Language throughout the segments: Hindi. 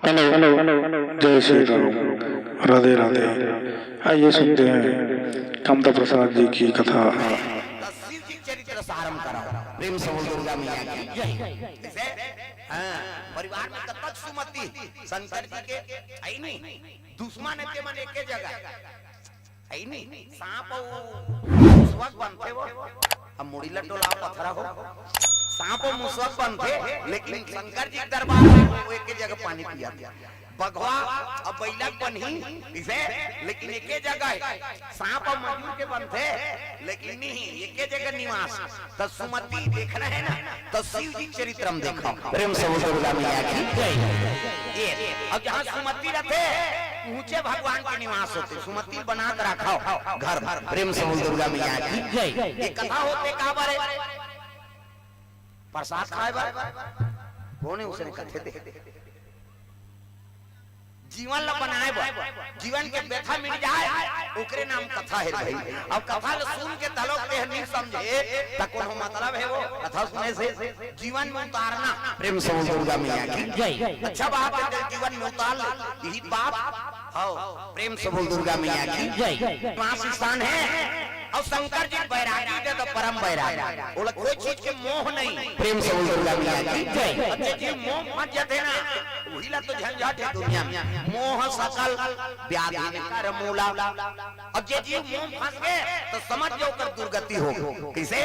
हेलो हेलो, जय श्री राम, राधे राधे। आइए सुनते हैं कामता प्रसाद जी की कथा। शिव जी चरित्र सारम कराओ। प्रेम से बोल दुर्गा मैया की जय। जैसे परिवार में कतक सुमति शंकर जी के आई नहीं, दुश्मन है के मन एक जगह आई नहीं, सांप मुसवक बनते वो, अब मुड़ी लटोला पत्थरा हो, सांप मुसवक बनते, लेकिन शंकर जी दरबार में वो एक जगह पानी पिया दिया। बघवा अब बैलक बनी इसे, लेकिन एक जगह है सांप और मजूर के बनते, लेकिन नहीं एक जगह निवास। तो सुमति देखना है ना, तो शिव जी चरित्रम देखो। प्रेम से दुर्गा मैया की जय। ये अब जहाँ सुमति रहते ऊंचे भगवान के निवास होते, सुमति बना कर रखा घर भर। प्रेम से दुर्गा मैया की जय। ये कथा होते कहाँ पर है? प्रसाद खाए बार कौन है उसने कथे दे जीवन ला बनाए बा, जीवन के व्यथा मिट जाए ओकरे नाम कथा है भाई। अब कथा ल सुन के तलोक ते नहीं समझे त कोनो मतलब है वो कथा सुने से जीवन में उतारना। प्रेम से दुर्गा मैया की जय। अच्छा बात है जीवन में उतार ले, यही बात हो। प्रेम से दुर्गा मैया की जय। पांच स्थान है और शंकर जी बैरागी दे तो परम बैरागी, बोला कोई चीज के मोह नहीं। प्रेम से दुर्गा मैया की जय। अच्छे जी मोह मत जाते ना, वही ला तो झंझट है दुनिया में। मोह सकल व्याधि कर मूला, अब जे जीव मोह फंस गए तो समझ जाओ कर दुर्गति हो। कैसे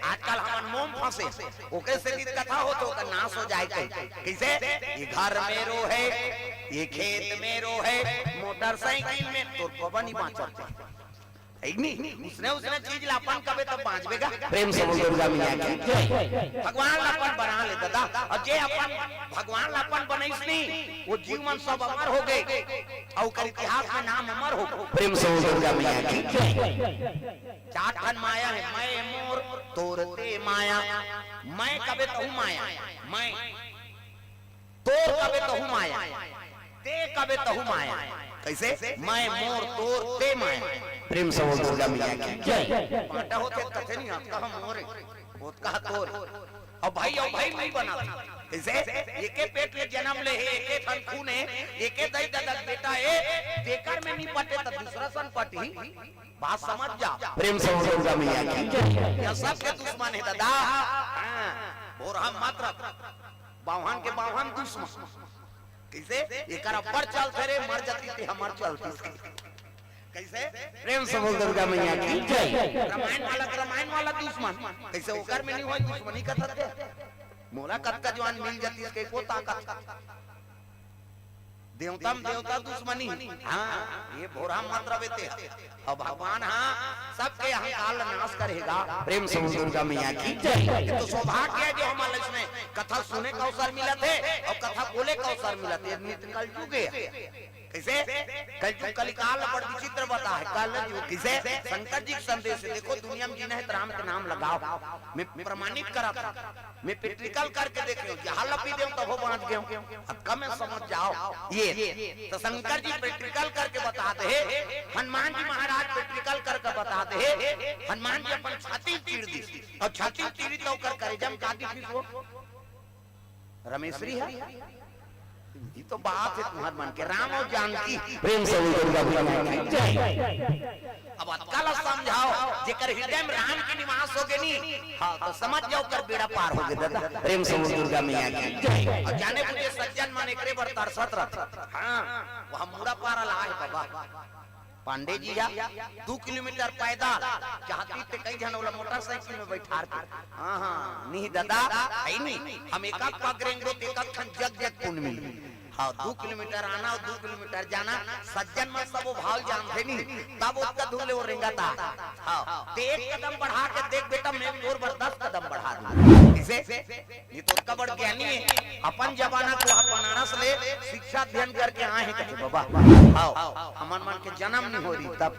आजकल हम मोह फंसे ओके से कथा हो तो नाश हो जाए। कैसे ये घर में रो है, ये खेत में रो है, मोटरसाइकिल में तो पवन ही बाँचते उसने चीज लापन कबे तब बाँचबेगा। प्रेम से दुर्गा मैया की जय। भगवान लापन बना ले दादा, और जे अपन भगवान लापन बनैस नहीं वो जीव मन सब अमर हो गए और कर इतिहास में नाम अमर हो। प्रेम से दुर्गा मैया की जय। चार ठन माया है, मैं मोर तोरते माया, मैं कबे तहु माया, मैं तोर कबे तहु माया, ते कबे तहु माया। कैसे मैं मोर तोर ते माया। प्रेम से दुर्गा मैया की जय। पाटा होते कथे नहीं आता हम मोरे होत का तोर और भाई नहीं बना। कैसे एके पेट में जन्म ले, एके थन खून है, एके दई ददक बेटा है, देकर में नहीं पटे तो दूसरा सन पटी। बात समझ जा। प्रेम से दुर्गा मैया की जय। यह सब के दुश्मन है दादा, और हम मात्र बावन के बावन दुश्मन। कैसे एकर अब्बर चलते रे मर जाती थी हमार चलती। कैसे प्रेम से दुर्गा मैया की जय। रामायण वाला दुश्मन कैसे ओकर में नहीं होई दुश्मनी कथते मोला कत्का जवान मिल जाती इसके को ताकत देवता दुश्मनी। हाँ ये भोरा मंत्र बेते और भगवान हाँ सबके अहंकार नाश करेगा। प्रेम से दुर्गा मैया की जय। तो सौभाग्य है जो हमारे इसमें कथा सुने का अवसर मिला थे और कथा बोले का अवसर मिला थे। नित्य कलयुग है। कैसे कलयुग कलिकाल बड़ विचित्र बता है। कलयुग कैसे शंकर जी संदेश देखो दुनिया में जिन्हें राम के नाम लगाओ, मैं प्रमाणित करा था, मैं प्रैक्टिकल करके देख रहा हूँ। जहाँ लपी दे तो वो बांध गया अब कम समझ जाओ। ये तो शंकर जी प्रैक्टिकल करके बताते हैं, हनुमान जी महाराज प्रैक्टिकल करके बताते हैं। हनुमान जी अपन छाती चीर दी और छाती चीरी तो कर करे जम काटी वो रमेश्वरी है। ये तो बात है तुम्हारे मन के राम और जानकी। प्रेम से दुर्गा मैया की जय। अब अतकाल समझाओ जेकर हृदय में राम के निवास हो गए नी, हाँ तो समझ जाओ कर बेड़ा पार हो गए दादा। प्रेम से दुर्गा मैया की जय। और जाने मुझे सज्जन मन एकरे बर तरसत रहता। हाँ वह मुड़ा पार लाए बाबा पांडे जी या 2 किलोमीटर पैदल चाहती थे कई जन वाला मोटरसाइकिल में बैठा के। हाँ नहीं दादा है नहीं, हम एक पकड़ेंगे तो एक खन जग जग पुण्य मिल। हाँ 2 किलोमीटर आना और 2 किलोमीटर जाना, सज्जन में सब वो भाव जानते नहीं तब उसका धूले वो रिंगाता। हाँ तो एक कदम बढ़ा के देख बेटा मैं और 10 कदम बढ़ा दूं। इसे ये तो उसका बड़ ज्ञानी है। अपन जमाना को आप बनारस ले शिक्षा अध्ययन करके आए हैं कहे बाबा आओ हमार मन के जन्म नहीं हो रही तब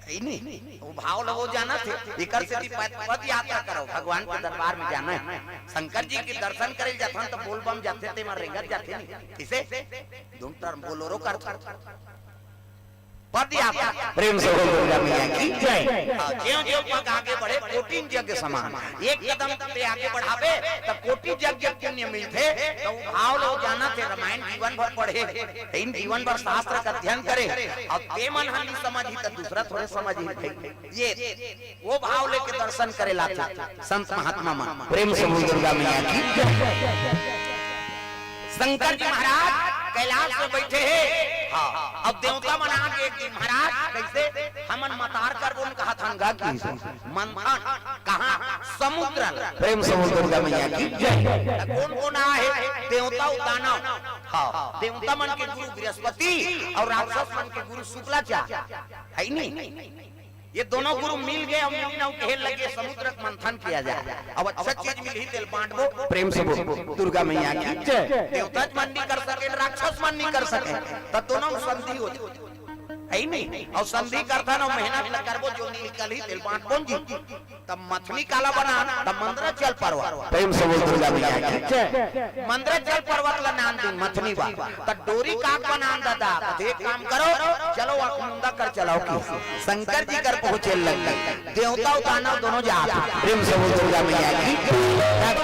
नहीं वो भाव लगो जाना थे। इकर से पद यात्रा करो भगवान के दरबार में जाना है, शंकर जी के दर्शन करे जाथन तो बोल बम जाते थे मर रेंगत जाते नहीं। इसे दोनों टर्म बोलोरो कर पद यात्रा प्रेम से बोल दुर्गा मैया की जय। ज्यों-ज्यों पग आगे बढ़े कोटि यज्ञ समान, एक कदम ते आगे बढ़ावे तब कोटि यज्ञ पुण्य मिलते। तो भाव लोग जाना थे रामायण जीवन भर पढ़े, इन जीवन भर शास्त्र का अध्ययन करे और ते मन हल्ली समझी तो दूसरा थोड़े समझी ये वो भाव लेके दर्शन करे लाते संत महात्मा मन। प्रेम से बोल दुर्गा मैया की जय। शंकर जी महाराज कैलाश में बैठे हैं। हाँ, अब देवता मना के एक दिन महाराज कैसे हमन मतार कर बोल कहा था मंथन कहाँ समुद्र। प्रेम से बोल दुर्गा मैया की जय। कौन कौन आए देवता दानव। हाँ, देवता मन के गुरु बृहस्पति और राक्षस मन के गुरु शुक्लाचार्य है नहीं। ये दोनों गुरु मिल गए और मिलना खेल लगे समुद्र मंथन किया जाए। अब अच्छा चीज मिली तेल बांटबो। प्रेम से बोल दुर्गा मैया की जय। देवता मन नहीं कर सके राक्षस मन नहीं कर सके तब दोनों संधि हो है नहीं। और संधि करता ना मेहनत करबो जो निकल ही तेल बांटबो जी तब मछली काला बना तब मंदराचल पर्वत। प्रेम से बोल दुर्गा मैया की जय। मंदराचल पर्वत ला नाम दिन मछली बा तब डोरी काक बना दादा एक काम करो चलो मुंदा कर चलाओ की शंकर जी कर पहुंचे लग देवता दानव दोनों जा। प्रेम से बोल दुर्गा मैया की जय।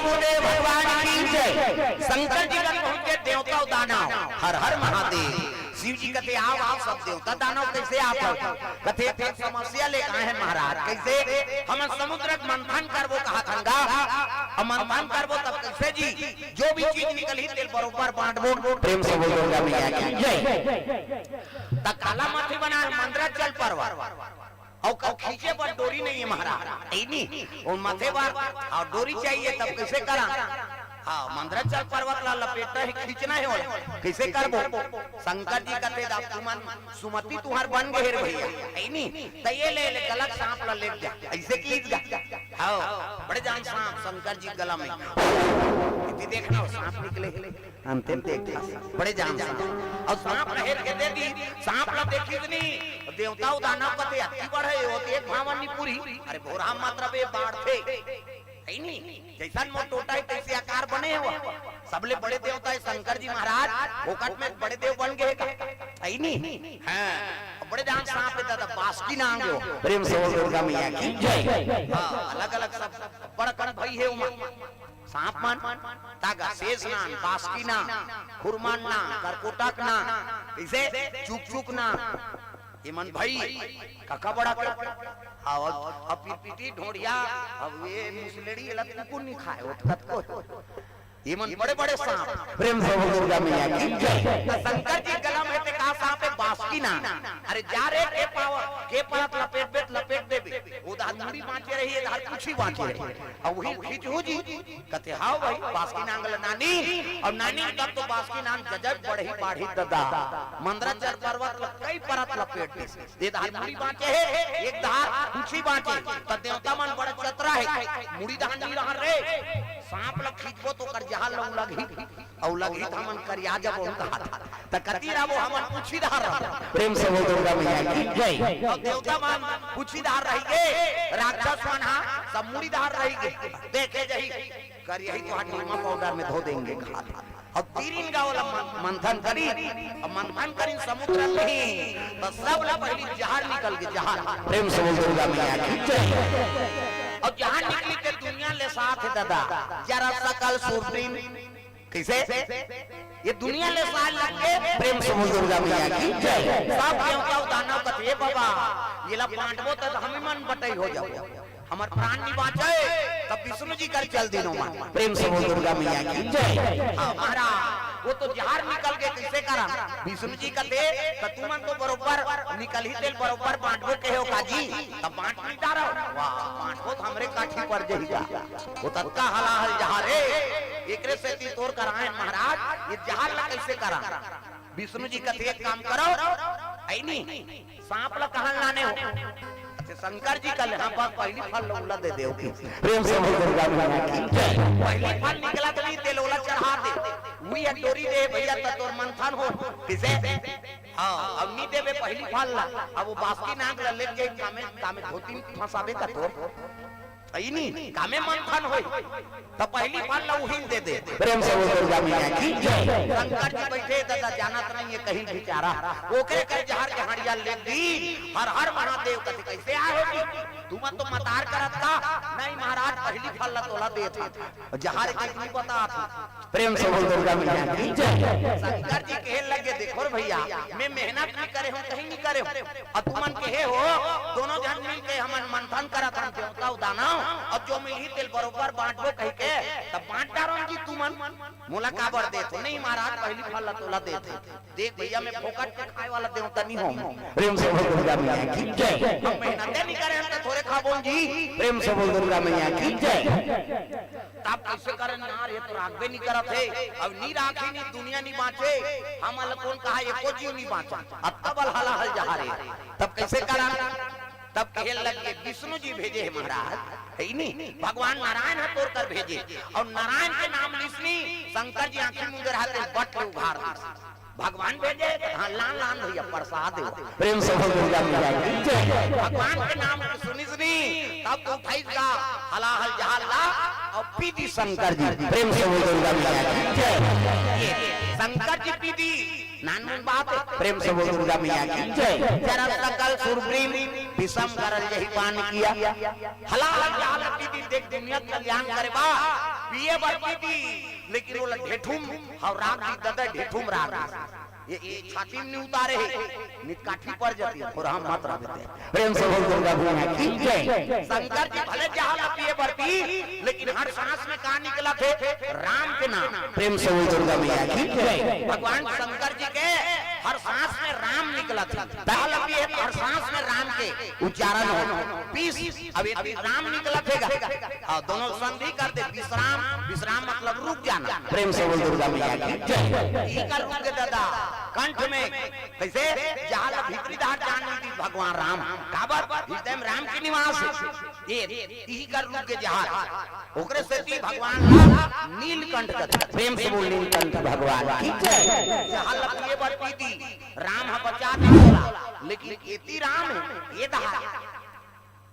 भगवान की जय। शंकर जी कर पहुंचे देवता दानव हर हर महादेव। शिव जी कहते आओ सब देवता दानव कैसे आप कहते एक समस्या लेकर आए हैं महाराज कैसे हम समुद्र मंथन करबो कहा था मंथन करबो तब कैसे जी जो भी चीज निकली तेल बरोबर बांटबो। प्रेम से बोल दुर्गा मैया की जय। तब काला माथी बना मंदराचल पर्वत और खींचे पर डोरी नहीं है महाराज नहीं और माथे पर और डोरी चाहिए तब कैसे करा। हाँ, मंदराचल पर्वत ला लपेटना है खींचना है और कैसे करबो। शंकर जी कहते तुमन सुमति तुहार बन गए रे भैया है नहीं तो ये ले गलत सांप ला ले जा ऐसे खींच जा। हाँ, बड़े जान सांप शंकर जी गला में इतनी देखना सांप निकले अंतिम देखा बड़े जान सांप और सांप रहेर के दे दी सांप ला देखी नहीं देवता दानव कहते अति बढ़े होते एक भावन नहीं पूरी। अरे भोरा मतलब ये बाढ़ थे नहीं जैसा मोटोटा है कैसे आकार बने हुआ सबले बड़े देवता है शंकर जी महाराज फोकट में बड़े देव बन गए है नहीं। हाँ, बड़े जान सांप है दादा बासुकी नाम हो। प्रेम से बोल दुर्गा मैया की जय। हाँ, अलग अलग सब बड़ा कण भाई है उमा सांप मन तागा शेष नाम बासुकी ना खुरमान ना करकोटक ना इसे चुक चुक ना इमन भाई काका बड़ा अब पीटी ढोड़िया अब ये मुसलेड़ी लत को नहीं खाए उठत को इमन बड़े बड़े सांप। प्रेम से बोल दुर्गा मैया की जय। शंकर जी गला में ते का सांप है बासुकी ना। अरे जा रे के पावर के परत लपेट देबे उधर मुड़ी बांचे रही है इधर कुछ ही बांचे रही और वही खींचू जी कहते हां भाई बासुकी नांगल नानी और नानी तब तो बासुकी नाम जजब बढ़ी बाढ़ी दादा मंदराचल पर्वत कई परत लपेट दे इधर मुड़ी बांचे है एक धार कुछ ही बांचे त देवता मन बड़ा चतरा है मुड़ी दान नहीं रह रे सांप ल खींचबो तो कर जहां लगी और लगी हमन करिया जब उनका त कती राबो हमन पुछीदार रह। प्रेम से बोल दुर्गा मैया की जय। देवता मान पुछीदार रही गे राक्षस मन हां सब मुड़ीदार रही गे देखे जही कर यही तो नीमा पाउडर में धो देंगे घाट और तीरिन गावला मंथन करी और मंथन करी समुद्र नहीं तो सब ला पहली जहार निकल के जहार। प्रेम से बोल दुर्गा मैया की जय। और जहां निकली के दुनिया ले साथ है दादा जरा सकल सुप्रीम कैसे ये दुनिया ले साल लग के। प्रेम से बोल दुर्गा मैया की जय। सब देवता दानव कहते बाबा ये ला बांटबो त हमें मन बटई हो जाओ हमार प्राण नहीं बाँचे तब विष्णु जी कर चल दिनों में। प्रेम से बोल दुर्गा मैया की जय। हमारा वो तो जहार निकल के कैसे करा विष्णु जी का दे तो तुमन तो बरोबर निकल ही तेल बरोबर बांटबो के हो काजी तब बांट नहीं डारो वाह बांटबो तो हमरे काठी पर जहीगा वो तत्का हलाहल जहार रे एकरे से ती तोर कराए महाराज ये जहार ला कैसे करा विष्णु जी का एक काम करो है नहीं सांप ला कहां लाने हो शंकर जी का यहाँ पर पहली फल लोला दे दे प्रेम से बोल दुर्गा मैया की जय। पहली फल निकला तो नहीं तेलोला चढ़ा दे वही डोरी दे भैया तोर मंथन हो किसे हां अब नहीं देवे पहली फल ला अब वो बासुकी नाग ला ले के कामे कामे धोती फंसाबे का तोर सही नहीं कामे मंथन होई तो पहली फल ला उहिन दे दे। प्रेम से बोल दुर्गा मैया की जय। शंकर जी बैठे दादा जानत नहीं है कहीं बेचारा ओकरे के जहर के हड़िया ले दी हर हर महादेव कथि कैसे आए होगी तुम तो मतार करत का नहीं महाराज पहली फल ला तोला दे था जहर के नहीं बता था। प्रेम से बोल दुर्गा मैया की जय। शंकर जी कहे लगे देखो रे भैया मैं मेहनत नहीं करे हूं कहीं नहीं करे हूं और तुमन कहे हो दोनों जन मिल के हमन मंथन करत हम देवता उदाना और जो मिली तेल बरोबर बांटबो कह के तब बांट डारो जी तुमन मोला काबर देतो नहीं महाराज पहली फल तोला देते देख भैया मैं फोकट के खाए वाला देवता नहीं हूं। प्रेम से बोल दुर्गा मैया की जय। हम मेहनत नहीं करे हम तो थोड़े खाबो जी। प्रेम से बोल दुर्गा मैया की जय। तब कैसे करे यार ये तो राखबे नहीं करत है अब नहीं राखी नहीं दुनिया नहीं बांचे हम कौन कहा एको जीव नहीं बांचा अब तब हला हल जहारे तब कैसे करा तब कहे लगे विष्णु जी भेजे है महाराज है नहीं भगवान नारायण है तोड़ कर भेजे और नारायण के नाम लिसनी शंकर जी आंखें मुंह रहते बट उघार भगवान भेजे हाँ लान लान भैया प्रसाद प्रेम से बोल दुर्गा मैया की जय। भगवान के नाम सुनी सुनी तब तो भाई का हला हल जहाल ला और पीती शंकर जी प्रेम से बोल दुर्गा मैया की जय। शंकर जी पीती नानमुन बात प्रेम से बोल दुर्गा मैया की जय। जरा सकल सुरप्रीम विषम करल यही पान किया हला हल जहाल पीती देख दुनिया कल्याण करे बा पिए बर पीती लेकिन वो ढेठुम और राग दी ददा ढेठुम राग ये छाती में नहीं उतारे नित काठी पर जाती है और हम मत रहते प्रेम से बोल दुर्गा मैया की जय। शंकर जी भले जहां पिए बर पी लेकिन हर सांस में कहां निकला थे राम के नाम। प्रेम से बोल दुर्गा मैया की जय। भगवान शंकर जी के हर सांस में राम निकला था पहला पिए तो हर सांस में राम के उच्चारण हो पीस अब ये राम निकला थे और दोनों संधि करते विश्राम विश्राम मतलब रुक जाना। प्रेम से बोल दुर्गा मैया की जय। ई का रुक के दादा कंठ में कैसे जहां भीतरी दार जान थी भगवान राम काबर हृदय में राम की निवास ये ई का रुक के जहां ओकरे से ती भगवान राम नीलकंठ का प्रेम से बोल नीलकंठ भगवान की जय। जहां लपिए बर पीती राम हा बचा दिया लेकिन एती राम है ये दहा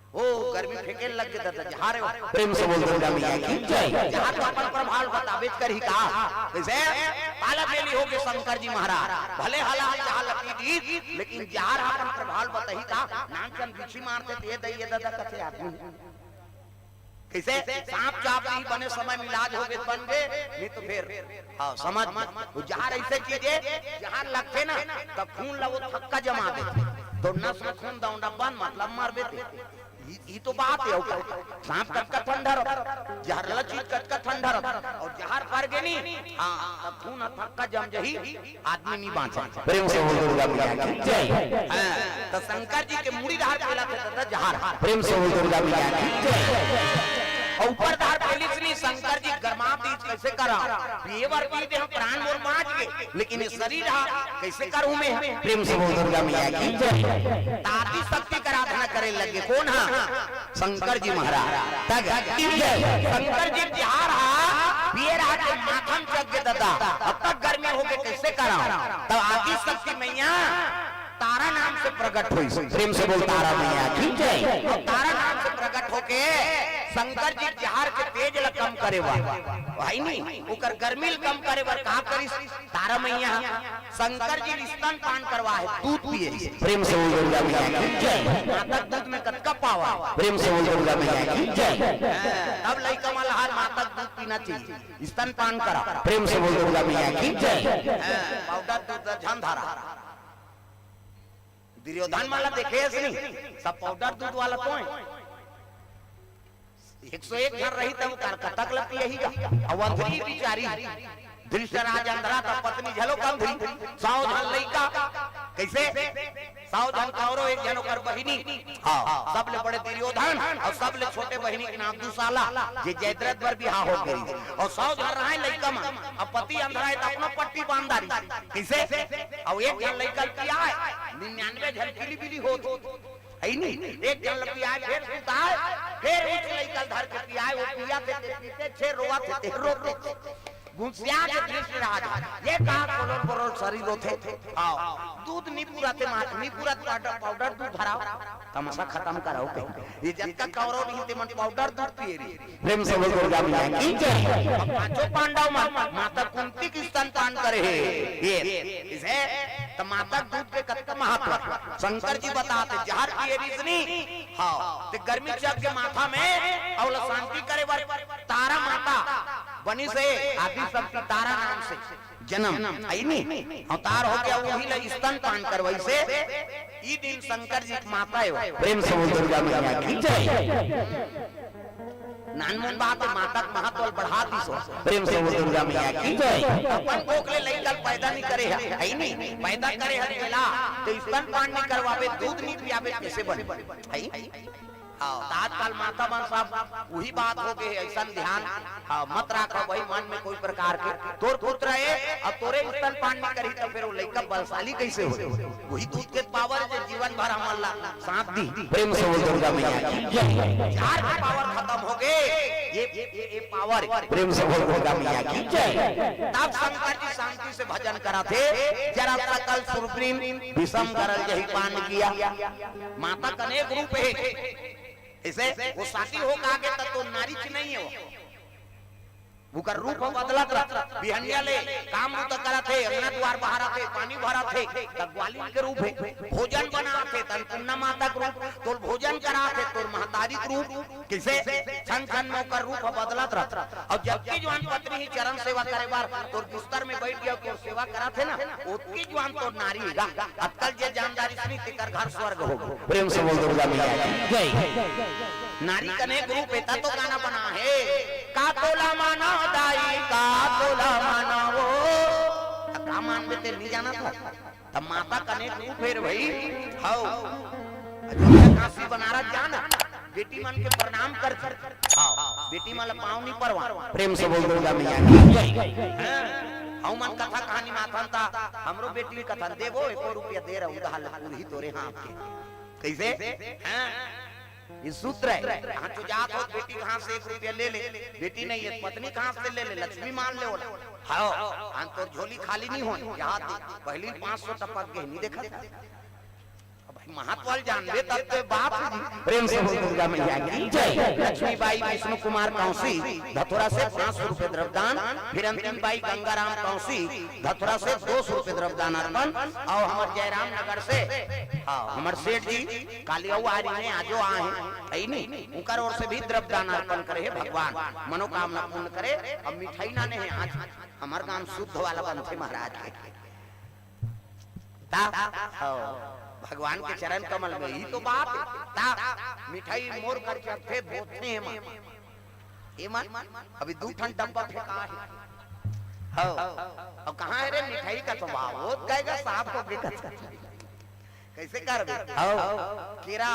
ओ गर्मी फेंके लग के दादा जहारे प्रेम से बोल दुर्गा मैया की जय। जहां तो अपन प्रभाव बतावे कर ही का कैसे पाला पेली हो के शंकर जी महाराज भले हला जहां लपी दी लेकिन जहां अपन प्रभाव बताही का नाम चंद बिछी मारते थे दइए दादा कथे आदमी कैसे सांप चाप ही बने समय में इलाज हो गए बन गए नहीं तो फिर हां समझ वो जहां ऐसे चीजें जहां लगते ना तब खून ला वो थक्का जमा देते तो नस में खून दौड़ा बन मतलब मार देते ये तो बात है सांप कटका ठंडा रहता जहरला चीज कटका ठंडा रहता और जहर पर गए नहीं हां तब खून थक्का जम जही आदमी नहीं बांचा। प्रेम से बोल दुर्गा मैया की जय। तो शंकर जी के मुड़ी धार खिलाते थे जहर प्रेम से बोल दुर्गा मैया की जय। और ऊपर धार पहली शंकर जी गर्मा बीज कैसे करा पीवर पी दे हम प्राण मोर बांच के लेकिन ये शरीर कैसे करूं मैं। प्रेम से बोल दुर्गा मैया की जय। ताती शक्ति का आराधना करे लगे कौन है शंकर जी महाराज शंकर जी बिहार पिए रहा के माथम चक के दादा अब तक गर्मी हो गए कैसे करा तब आदि शक्ति मैया तारा नाम से प्रकट हुई। प्रेम से बोल तारा मैया की जय। तारा नाम से प्रकट होके शंकर जी जहार के तेज ल कम करे भाई नहीं ओकर गर्मी ल कम करे बर का करी तारा मैया शंकर जी स्तन पान करवा है दूध पिए। प्रेम से बोल दुर्गा मैया की जय। माता दूध में कटका पावा प्रेम से बोल दुर्गा मैया की जय। तब लइका वाला हर माता दूध पीना चाहिए स्तन पान करा। प्रेम से बोल दुर्गा मैया की जय। पाउडर दूध झन धारा दुर्योधन वाला देखे नहीं सब पाउडर दूध वाला तो है 101 घर रही तब कतक लगती यही का अवंधरी बिचारी धृतराज अंधरा था पत्नी झलो कम थी 100 जन लइका कैसे 100 जन कौरो एक जन ओकर बहिनी हां सब ले बड़े दुर्योधन और सब ले छोटे बहिनी के नाम दुशाला जे जयद्रथ पर बियाह हो गई और 100 जन रहे लइका में अब पति अंधरा है तो अपना पट्टी बांधारी कैसे और एक जन लइका किया है 99 जन किली बिली होत है नहीं एक जन पिया फिर सुताए फिर उठ लइका धर के पिया वो पिया थे पीते छे रोवा थे रोते गुस्सिया के दृष्टि राजा ये का कोलोल बोरोल शरीर होते आओ दूध नी पूरा पाउडर दूध भराओ तमाशा खत्म कराओ कहीं ये जब तक कौरव नहीं ते मन पाउडर दूध पिए रही प्रेम से बोल दुर्गा मैया की जय पांचों पांडव माता कुंती की स्तनपान करे ये इसे तो माता दूध के कत्ता महत्व शंकर जी बताते जहर पिए रीजनी हाँ ते गर्मी चक के माथा में और शांति करे बर तारा माता बनी से आदि शक्ति तारा नाम से जन्म आई नहीं अवतार हो गया वही ले स्तनपान करवाई से ई दिन शंकर जी की माता है प्रेम से बोल दुर्गा मैया की जय नानमन बात माता का महत्व बढ़ा दी सो प्रेम से बोल दुर्गा मैया की जय अपन कोकले लइकल पैदा नहीं करे है नहीं पैदा करे है मिला तो स्तनपान नहीं करवावे दूध नहीं पियावे कैसे बने है आजकल माता बन साहब वही बात हो गई ऐसा ध्यान मत रखो भाई मन में कोई प्रकार के तोर पुत्र है अब तोरे स्तनपान नहीं करी तो फिर वो लइका बलशाली कैसे हो वही दूध के पावर जो जीवन भर हमला साथ दी प्रेम से बोल दुर्गा मैया की जय चार का पावर खत्म हो गए ये पावर प्रेम से बोल दुर्गा मैया की जय तब शंकर जी शांति से भजन करा थे जरा सकल सुप्रीम विषम करल यही पान किया माता का अनेक रूप है इसे वो साथी हो आगे तक तो नारी नहीं है वो कर रूप बदलत बिहनिया ले काम तो करा थे अंगना द्वार बहारा थे पानी भरा थे तब ग्वालिन के रूप है भोजन बना थे तन पुन्ना माता के रूप तो भोजन करा थे तो महतारी के रूप किसे छन छन में कर रूप बदलत रहता और जबकि जवान पत्नी ही चरण सेवा करे बार तो बिस्तर में बैठ गया तो सेवा करा थे ना उसकी जवान तो नारी अक्कल जे जानदारी सुनी तेकर घर स्वर्ग हो प्रेम से बोल दुर्गा मैया की जय नारी कने ग्रुप है तो गाना बना है का तोला माना दाई का तोला माना वो का मान में ते नहीं जाना था तब माता कने ग्रुप है भाई हाउ अयोध्या काशी बनारस जाना बेटी मन के प्रणाम कर हां बेटी मन पाँव नहीं परवा प्रेम से बोल दुर्गा मैया की जय हाउ मन कथा कहानी माथन था हमरो बेटी कथा देबो 1 रुपया दे रहा उधार पूरी तोरे हाथ के कैसे हां ये सूत्र है कहां तो जात हो बेटी कहां से 1 रुपया ले ले बेटी नहीं है पत्नी कहां से ले ले लक्ष्मी मान ले हां हां तो झोली खाली नहीं हो याद पहली 500 टपक के नहीं देखा महत्वल जानबे तब तो बाप प्रेम से बोल दुर्गा मैया की जय लक्ष्मीबाई विष्णु कुमार कौंसी धतुरा से 500 रुपए द्रव्यदान फिर अंतिम बाई गंगाराम कौंसी धतुरा से 200 रुपए द्रव्यदान अर्पण और हमारे जयराम नगर से हमारे सेठ जी कालियाऊ आरी में आजो आए हैं नहीं उनकर ओर से भी द्रव्यदान अर्पण करे भगवान मनोकामना पूर्ण करे अब मिठाई ना नहीं आज हमारे गांव शुद्ध वाला बनते महाराज के भगवान के चरण कमल में ही तो बात मिठाई मोर करके थे बोलते हैं मन अभी 2 ठन डब्बा फेंका है हां अब कहां है रे मिठाई का तो बहुत कहेगा साहब को बेकत कैसे कर हां कीरा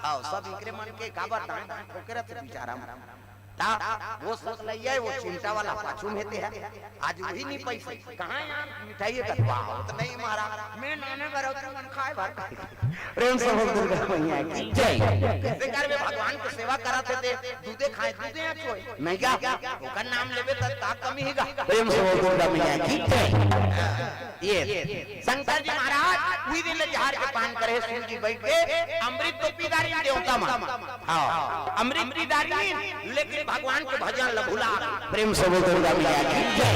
हां सब इकरे मन के काबर दान ठोकरे थे बेचारा वो सोच लइए वो चिंता वाला पाछू में थे आज वही नहीं पैसे कहां यार मिठाई का बहुत नहीं मारा मैं नाने बरौती मन खाए भर प्रेम से बोल दुर्गा मैया की जय कैसे करबे भगवान की सेवा कराते थे दूधे खाए दूधे छोए नहीं क्या ओकर नाम लेबे त का कमी हैगा प्रेम से बोल दुर्गा मैया की जय ये शंकर जी महाराज वही दिन ले जहर के पान करे शिव जी बैठ के अमृत तो पीदारी देवता मन हां अमृत पीदारी लेकिन भगवान के भजन लभुला प्रेम से बोल दुर्गा मैया की जय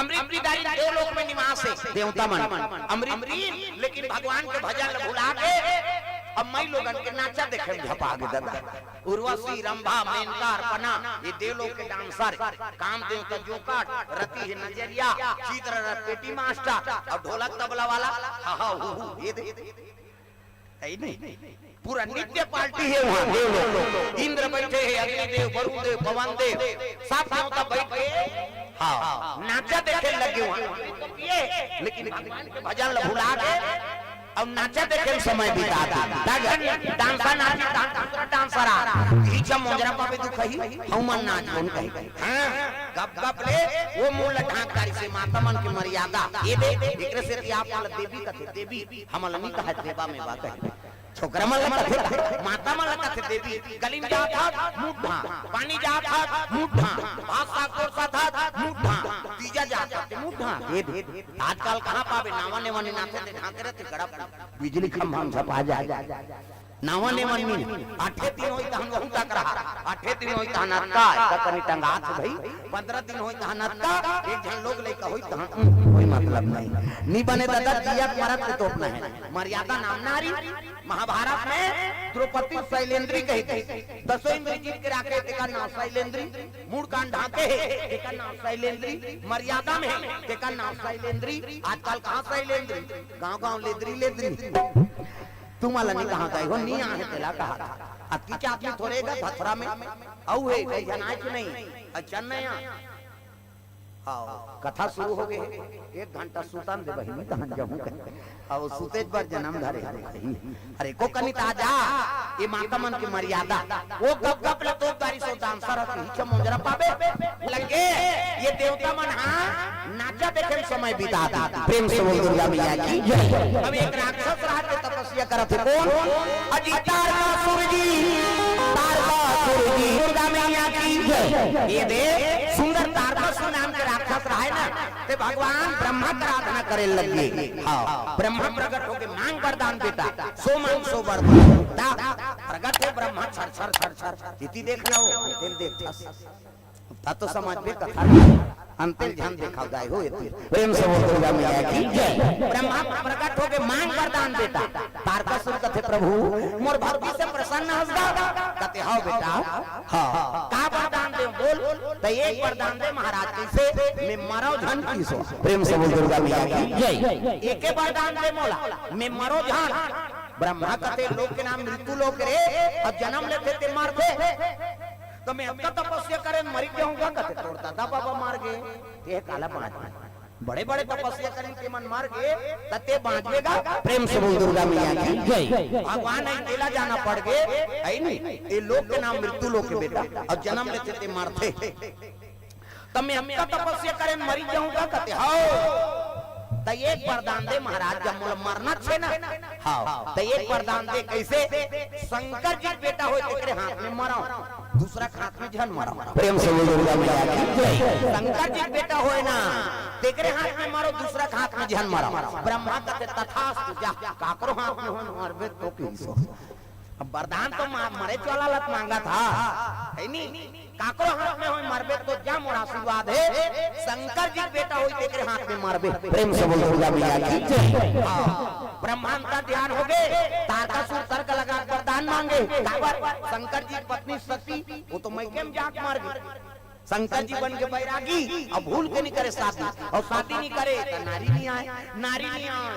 अमृत पीदारी देवलोक में निवास है देवता मन अमृत लेकिन भगवान के भजन लभुला के अब मई लोगन के नाचा देखे झपा के दादा उर्वशी रंभा मेनका अर्पणा ये देवलोक के डांसर कामदेव का जोकाट रति है नजरिया चित्ररथ पेटी मास्टर और ढोलक तबला वाला हा हा ये नहीं पूरा नित्य पार्टी है वहां देवलोक इंद्र बैठे हैं अग्निदेव वरुण देव पवन देव सब देवता बैठ के हां नाचा देखे लगे वहां लेकिन भगवान के भजन भुला के अब नाचा देखे समय बिता डांसर नाची डांसर घीचा मोजरा पावे तू कही हमन नाच कौन कही हां गप गप ले वो मूल ढांकारी से माता मन की मर्यादा ये दे एकरे से आप वाला देवी कथे देवी हमल नहीं कहे देवा में बात है छोकरा मन कथे माता मन कथे देवी गली में जात था मुठा पानी जात था मुठा भात साग कोसा था मुठा तीजा जात था मुठा आजकल कहां पावे नावा ने मन नाथे ढाके रहते कड़ा बिजली खंभा हम छपा जा नावा ने मन में आठे दिन होई त हम बहुत तक रहा आठे दिन होई त नत्ता कनी टंगात भाई 15 दिन होई त नत्ता एक जन लोग लेका होई त कोई मतलब नहीं नी बने दादा दिया मरद से तोपना है मर्यादा नाम नारी महाभारत में द्रौपदी शैलेंद्री कही थी दसों इंद्र जीत के राखे तेका नाम शैलेंद्री मूड कान ढाके है तेका नाम शैलेंद्री मर्यादा में है तेका नाम शैलेंद्री आजकल कहां शैलेंद्री गांव-गांव लेद्री तुम्हारा नहीं कहां गए हो नहीं आहे तेला कहा था अति क्या आपने थोड़ेगा धथरा में औ है कहीं जनाए कि नहीं अच्छा नया आओ कथा शुरू हो गई 1 घंटा सुतन दे बहिनी कहां जाऊं और सुतेज पर जन्म धरे अरे को कनी ताजा ये माता मन की मर्यादा वो गप गप ले तो तारी सो डांसर ही चमोजरा पावे लगे ये देवता मन हां नाचा देखे समय बिताता प्रेम से बोल दुर्गा मैया की जय। अब एक राक्षस रात के तपस्या करत थे कौन अजितार का सूरजी तारका सूरजी दुर्गा मैया की जय। ये दे सुंदर तारका नाम के राक्षस रहा है ना ते भगवान ब्रह्मा की आराधना करे लगे हां ब्रह्मा प्रकट होके मांग वरदान देता सो मांग सो वरदान प्रकट है ब्रह्मा छर छर छर छर इति देखना हो अंतिम देखता तो समझ में कथा अंतिम ध्यान देखा जाए हो प्रेम से बोल दुर्गा मैया की जय। ब्रह्मा प्रकट होके मांग वरदान देता तारकासुर कथे प्रभु मोर भक्ति से प्रसन्न हसदा कथे हां बेटा हां का वरदान दे बोल तो एक वरदान दे महाराज कैसे मैं मरो धन की सो प्रेम से बोल दुर्गा मैया की जय। एक वरदान दे मोला मैं मरो धन ब्रह्मा कथे लोग के नाम मृत्यु लोग रे अब जन्म लेते ते मरते तो मैं अब तपस्या करे मर जाऊंगा कथे तोड़ दादा बाबा मार गए ये काला पांच बड़े बड़े तपस्या करें के मन मार गए तते बांचेगा प्रेम से बोल दुर्गा मैया की जय। भगवान अकेला जाना पड़ गए है नहीं ये लोग के नाम मृत्यु लोग के बेटा अब जन्म लेते ते मारते तो मैं अब तपस्या करे मर जाऊंगा कथे हां तो एक वरदान दे महाराज जब मोला मरना छे ना हां तो एक वरदान दे कैसे शंकर जी बेटा होए तेरे हाथ में मरो दूसरा हाथ में जन मरो प्रेम से बोल दुर्गा मैया की जय। शंकर जी बेटा होए ना तेरे हाथ में मारो दूसरा हाथ में जन मरो ब्रह्मा कहते तथास्तु जा काकरो हाथ में हो मरबे तो की सो अब वरदान तो मरे वाला लत मांगा था है नहीं काकरो हाथ में हो मरबे तो जा मोर आशीर्वाद है शंकर जी बेटा होई तेरे हाथ में मरबे प्रेम से बोल दुर्गा मैया की जय। ब्रह्मांड का ध्यान हो गए तारकासुर तर्क लगा वरदान मांगे शंकर जी पत्नी सती वो तो मैके में जाके मार गई शंकर जी बन के बैरागी अब भूल के नहीं करे शादी और शादी नहीं करे तो नारी नहीं आए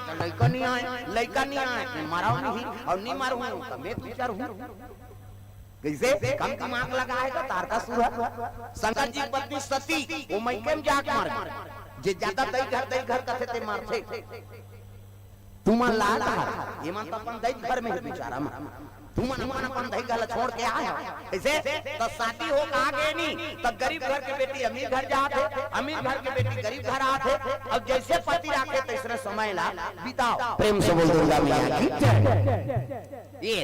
तो लड़का नहीं आए लड़का नहीं आए माराओ नहीं और नहीं मारू तो मैं तू चार हूं कैसे कम दिमाग लगाएगा तारकासुर शंकर जी पत्नी सती वो मैके में जाके मार जे ज्यादा दई घर कथे ते मारथे तुम लाल ये मन तो अपन दई घर में ही बेचारा तुम अपन दई गला छोड़ के आए ऐसे तो शादी हो आगे नहीं तो गरीब घर के बेटी अमीर घर जाते अमीर घर के बेटी गरीब घर आते अब जैसे पति राखे तीसरे समय ला बिताओ प्रेम से बोल दुर्गा मैया की जय। ये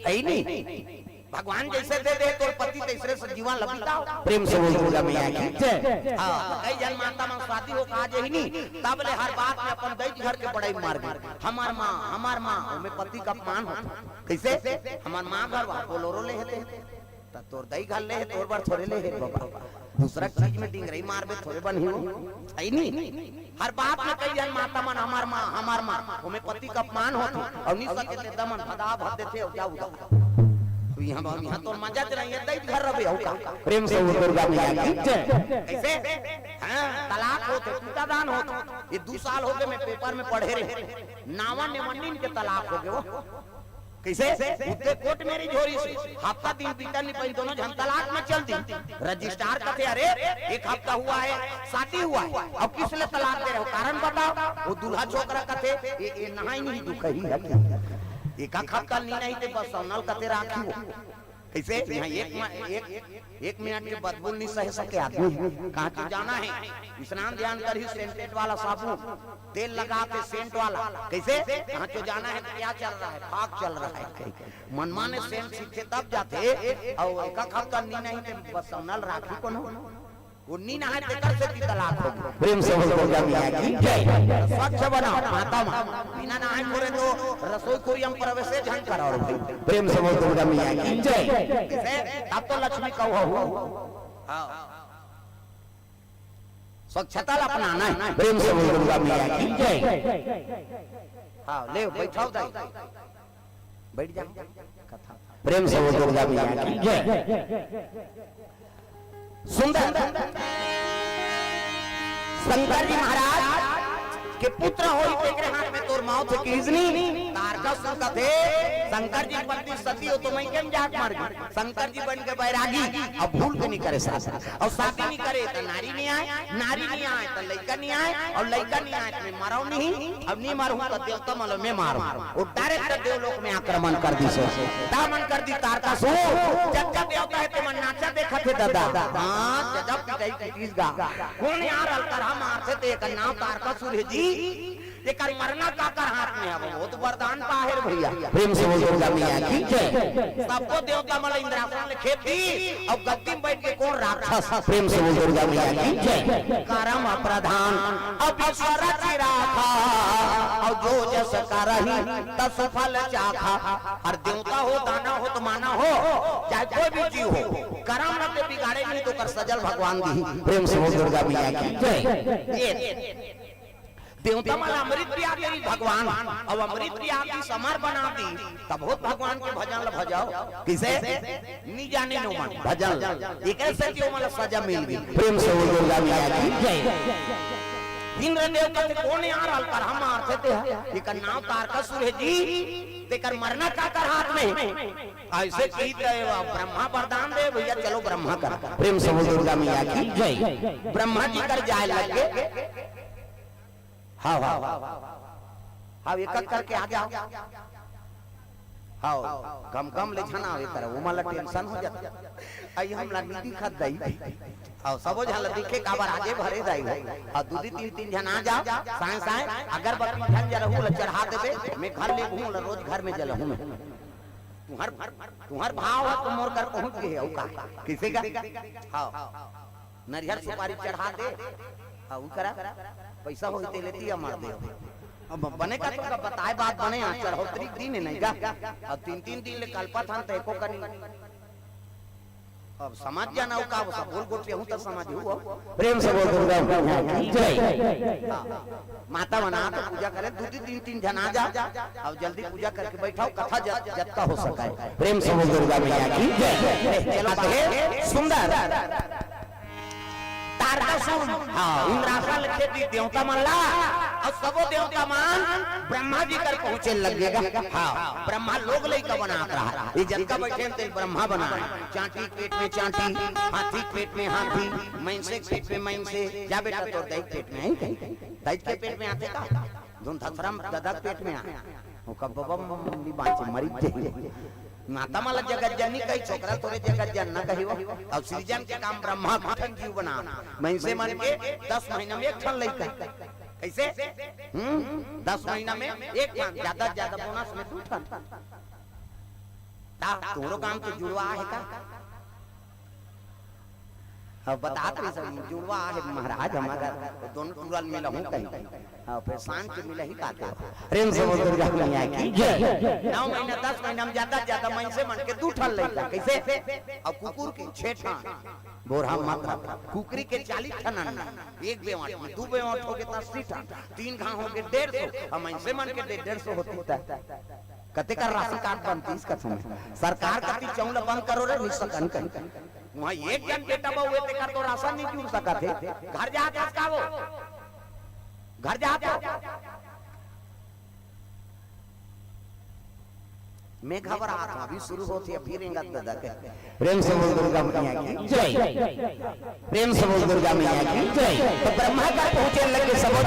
है नहीं भगवान जैसे दे दे तो पति तीसरे से जीवन लबिताओ प्रेम से बोल दुर्गा मैया की जय। हां कई जन माता में शादी हो काज ही नहीं तबले हर बात में अपन दैज घर के बड़ाई मार गई हमार मां में पति का अपमान होता कैसे हमार मां घर वा बोलोरो ले हेते त तोर दई घर ले तोर बार थोड़े ले हे बाबा दूसरा चीज में डिंगरई मारबे थोड़े बन ही है नहीं हर बात में कई जन माता मन हमार मां में पति का अपमान होता और नहीं सके दमन फदा भर देते हो क्या उदा यहाँ तो मजा नहीं है दई घर रबे हो का प्रेम से बोल दुर्गा मैया की जय। ऐसे हां तलाक होते पिता दान होते ये 2 साल हो गए मैं पेपर में पढ़े रहे नावा नेवन्नी के तलाक हो गए वो कैसे उते कोर्ट मेरी झोरी से हफ्ता दिन बीता नहीं पई दोनों जन तलाक में चल दी रजिस्ट्रार कहते अरे 1 हफ्ता हुआ है शादी हुआ है अब किस लिए तलाक दे रहे हो कारण बताओ वो दूल्हा छोकरा कहते ये नहाई नहीं दुख ही है एक हफ्ता नहीं ते बस नल कहते राखी हो ऐसे यहाँ एक मिनट के बदबू नहीं सह सके आदमी। कहाँ तो जाना है, स्नान ध्यान कर ही सेंटेड वाला साबुन तेल लगा के सेंट वाला, कैसे कहाँ तो जाना है, क्या चल रहा है, फाक चल रहा है। मनमाने सेंट सीखे तब जाते और एक हफ्ता नी नहीं बस नल राखी को वो नी ना है तेकर से की तलाक हो। प्रेम से बोल दुर्गा मैया की जय। स्वच्छ बनाओ माता बिना नहाए करे तो रसोई कोई हम प्रवेश झन कराओ। प्रेम से बोल दुर्गा मैया की जय। अब तो लक्ष्मी कहो हाँ स्वच्छता अपनाना है। प्रेम से बोल दुर्गा मैया की जय। हाँ ले बैठाओ बैठ जा कथा। प्रेम से बोल दुर्गा मैया की जय। सुंदर शंकर जी महाराज के पुत्र हो तेरे हाथ में तोर माओ थे किसनी तारका सुनता थे। शंकर जी पत्नी सती हो तो मैं केम जाट मार गई। शंकर जी बन के बैरागी अब भूल के नहीं करे शादी और शादी नहीं करे तो नारी नहीं आए, नारी नहीं आए तो लड़का नहीं आए और लड़का नहीं आए तो मैं मारो नहीं। अब नहीं मारू तो देवता मतलब मैं मारू वो डायरेक्ट देवलोक में आक्रमण कर दी। दामन कर दी तारका सो जब जब देवता है तो मन नाचा देखा थे दादा। हाँ जब पिटाई पिटीस गा कौन यार अलकर हम मारते थे एक नाम तारका सूर्य जी लेकर मरना काकर हाथ में है वो तो वरदान पाहिर भैया। प्रेम से बोल दुर्गा मैया की जय। सबको देवता मतलब इंद्रासन लिखे थी और गद्दी में बैठ के कौन राक्षस। प्रेम से बोल दुर्गा मैया की जय। करम प्रधान अब ईश्वर चिराखा और जो जस करही तस फल चाखा। और देवता हो दाना हो तो माना हो चाहे कोई भी जीव हो करम न ते बिगाड़े नहीं तो कर सजल भगवान दी। प्रेम से बोल दुर्गा मैया की जय। देवता माला अमृत भी आती भगवान और अमृत भी आती समर बना दी तब बहुत भगवान के भजन ल भजाओ किसे नहीं जाने नो मन भजन एक ऐसे क्यों मतलब सजा मिल गई। प्रेम से बोल दुर्गा मैया की जय। इंद्र देवता से कौन यार अलकर हम मारते थे लेकिन नाम तारका सूर्य जी देकर मरना का कर हाथ में ऐसे की ब्रह्मा वरदान दे भैया चलो ब्रह्मा कर। प्रेम से बोल दुर्गा मैया की जय। ब्रह्मा जी कर जाए लगे हाँ हाँ हाँ एक करके आ जाओ हाँ कम कम ले छना आवे तरह वो माला टेंशन हो जाता आई हम लगी दिखत दई और सबो झल दिखे काबर आगे भरे दाई और दूधी तीन तीन जन आ जाओ साए साए अगर बत्ती धन जरहू ल चढ़ा देबे मैं घर ले घूम ल रोज घर में जलहू मैं तुम्हार भाव है तुम मोर कर पहुंच गए हो का किसी का हाँ नरियर सुपारी चढ़ा दे हाँ वो करा पैसा हो ते लेती मार दे अब बने का तो बताए बात बने चढ़ोतरी दिन नहीं का अब तीन तीन दिन ले कल्पा था तो एको कनी अब समझ जाना हो का सब बोल गोटे हूं तो समझ हुआ। प्रेम से बोल दुर्गा मैया की जय। माता बना तो पूजा करे दो तीन तीन जन आ जा अब जल्दी पूजा करके बैठाओ कथा जत्ता हो सके। प्रेम से बोल दुर्गा मैया की जय। चलो सुंदर हाँ इंद्रासन लिखे दी देवता मल्ला और सबो देवता मान ब्रह्मा जी कर पहुंचे लगेगा। हाँ ब्रह्मा लोग लेकर बना रहा ये जनता बैठे थे ब्रह्मा बना चांटी पेट में चांटी हाथी पेट में हाथी मैंसे पेट में मैंसे जा बेटा तो दही पेट में दही के पेट में आते का धुन थथरम दादा पेट में आए वो कब बम बांचे मरी माता माला जगत जननी कही छोकरा तोरे जगत जन न कहियो अब सृजन के काम ब्रह्मा ठन जीव बना मैं से मन के 10 महीना में एक ठन लइका कैसे 10 महीना में एक ठन ज्यादा ज्यादा बोनस में 2 ठन ता तोरो काम तो जुड़वा है का अब बता तो सब जुड़वा है महाराज हमारा दोनों टूरल में रहूं कहीं हां फिर शान के मिले ही काते। प्रेम से बोल दुर्गा मैया की जय। 9 महीना 10 महीना में ज्यादा ज्यादा मन से मन के 2 ठन लइका कैसे अब कुकुर के 6 ठन बोरा मात्रा कुकरी के 40 ठन अन्ना एक बेवाट में 2 बेवाट हो के 80 ठन 3 घा हो के 150 और मन से मन के 150 होती था कते का राशन कार्ड बनती इसका समय सरकार कति चौला बंद करो रे निसकन कर वहां एक जन बेटा बहु ते कर तो राशन नहीं जुड़ सका थे घर जाके इसका वो घर जाते मैं घबरा था अभी शुरू होती है फिर इंगत दादा के। प्रेम से बोल दुर्गा मैया की जय। प्रेम से बोल दुर्गा मैया की जय। तो ब्रह्मा का पहुंचे लगे सबो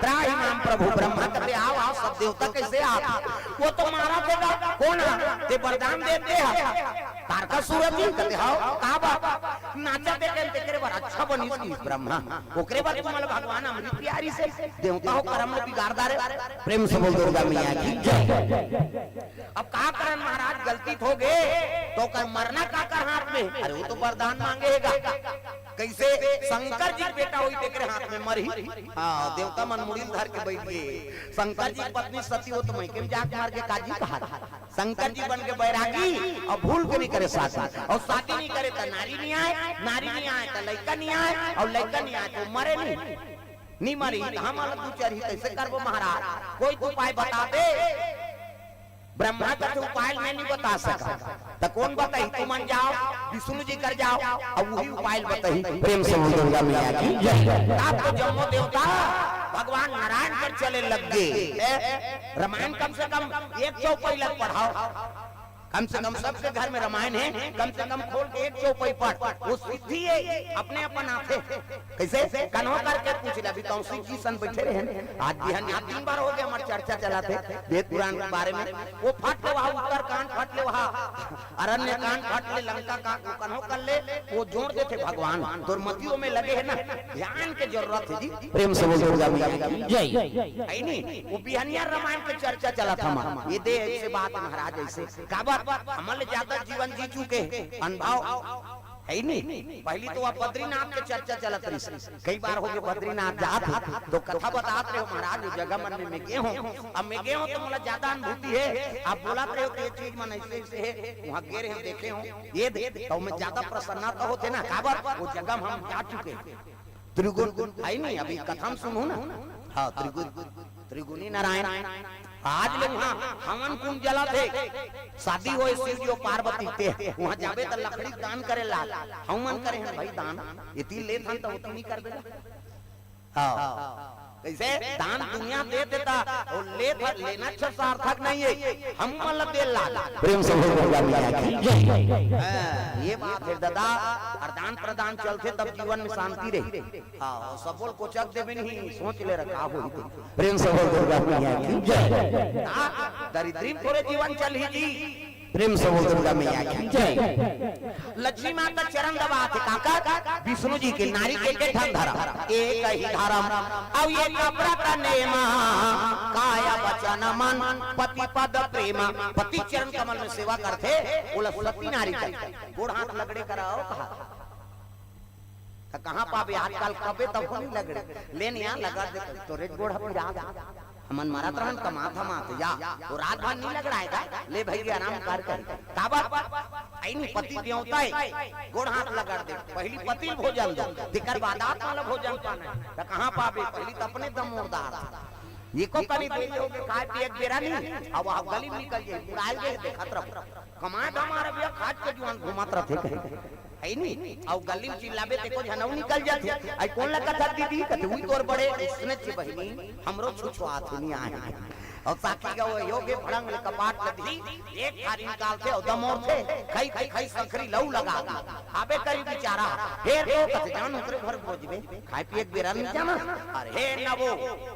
त्राहि नाम प्रभु ब्रह्मा कहते आओ आओ सब देवता कैसे आ वो तो मारा देगा कौन ते वरदान देते हैं तारका सूरज जी कहते हां का बात नाचा देखे तेरे बार अच्छा बनी ब्रह्मा ओकरे बाद तुम्हारे भगवान अमृत प्यारी से देवता हो कर्म में बिगाड़दार प्रेम से बोल दुर्गा मैया की जय। अब का करन महाराज गलती हो गए तो कर मरना का कर हाथ में, अरे वो तो वरदान मांगेगा कैसे शंकर जी बेटा हुई तेरे हाथ में मरी। हाँ देवता मन मुड़ी धर के बैठ गए। शंकर जी पत्नी सती हो तो मैं के जाके मार के काजी कहा शंकर जी बन के बैरागी और भूल के नहीं करे शादी और शादी नहीं करे तो नारी नहीं आए, नारी नहीं आए तो लड़का नहीं आए और लड़का नहीं आए तो मरे नहीं मरी हम अलग दू चढ़ी कैसे करबो महाराज कोई उपाय बता दे। ब्रह्मा का तो उपाय मैं नहीं बता सका तो कौन बताई तुम मन जाओ विष्णु जी कर जाओ और वही उपाय बताई। प्रेम से बोल दुर्गा मैया की जय। आपको जम्मो देवता भगवान नारायण पर चले लग गए। रामायण कम से कम 1 चौपाई लग पढ़ाओ, कम से कम सबके घर में रामायण है, कम से कम खोल के 1 चौपाई पढ़ वो सिद्धि है अपने अपन आते कैसे कन्हो करके पूछ ले। अभी कौन सी जी सन बैठे रहे आज भी हम 3 बार हो गए हमारे चर्चा चलाते वेद पुराण के बारे में। वो फट ले वहां उत्तर कांड फट ले वहां अरण्य कांड फट ले लंका का कन्हो कर ले वो जोड़ देते भगवान दुर्मतियों में लगे है ना ध्यान की जरूरत है जी। प्रेम से बोल दुर्गा मैया की जय। है नहीं वो बिहनिया रामायण की चर्चा चला था ये दे ऐसे बात महाराज ऐसे का बात हमले ज्यादा जीवन जी चुके अनुभव है नहीं। पहली तो आप बद्रीनाथ की चर्चा चलत रही कई बार हो गए बद्रीनाथ जात तो कथा बताते हो महाराज उस जगह मन में गए हो अब मैं गए हो तो मुझे ज्यादा अनुभूति है। आप बोला रहे हो कि ये चीज मन ऐसे ऐसे है वहाँ गए रहे देखे हो ये तो मैं ज्यादा प्रसन्नता होते ना का बात वो जगह हम जा चुके त्रिगुण है नहीं अभी कथा सुनो ना। हाँ त्रिगुणी नारायण आज लोग वहाँ हवन कुंड जला थे शादी हो शिव जी पार्वती थे वहाँ जाबे तो लकड़ी दान करे ला हवन करे हैं भाई दान इतनी ले था तो उतनी नहीं कर देगा। हाँ कैसे दान दुनिया दे देता और लेना अच्छा सार्थक नहीं है हम मतलब दे ला। प्रेम से बोल दुर्गा मैया की जय। ये बात है दादा अरदान प्रदान चलते तब जीवन में शांति रही। हाँ सबोल को चक देवे नहीं सोच ले रखा हो प्रेम से बोल दुर्गा मैया की जय। दरिद्री थोड़े जीवन चल ही जी। प्रेम से बोल दुर्गा मैया की जय। लक्ष्मी माता चरण दबाते काका विष्णु जी के नारी के ढंग धरा एक ही धर्म अब ये व्रत नेमा काया वचन मन पति पद प्रेम पति चरण कमल में सेवा करते बोला सती नारी करते गोड़ हाथ लगड़े कराओ कहाँ पावे आजकल कबे तब नहीं लगड़े लेन यहाँ लगा दे तो रेड गोड़ हमन मारत रहन कमात हमात या तो रात भर नहीं लग रहा है ले भाई आराम कर का बात आई नहीं पति देवता है गोड़ हाथ लगा दे पहली पति भोजन दो दिकर बादात वाला भोजन पाना तो कहां पावे पहली तो अपने दम मुर्दार ये को कनी दे लोगे खाए पिए बेरा नहीं अब आप गली में निकल जाए उड़ाल गए देखत रहो कमाए हमारा बिया खाद के जुआन घुमात रहते है नहीं और गली में चिल्लाबे देखो जनऊ निकल जाते आई कौन लगा था दीदी कहते हुई तोर बड़े उसने ची बहनी हमरो छुछुआत नहीं आए और साथी का वो योगे फड़ंग कपाट लदी एक थारी निकालते और दमोर थे खाई संखरी लऊ लगा आबे करी बेचारा फिर तो कहते जान ओकरे घर पहुंचबे खाए पिए बेरा नहीं जाना अरे हे ना वो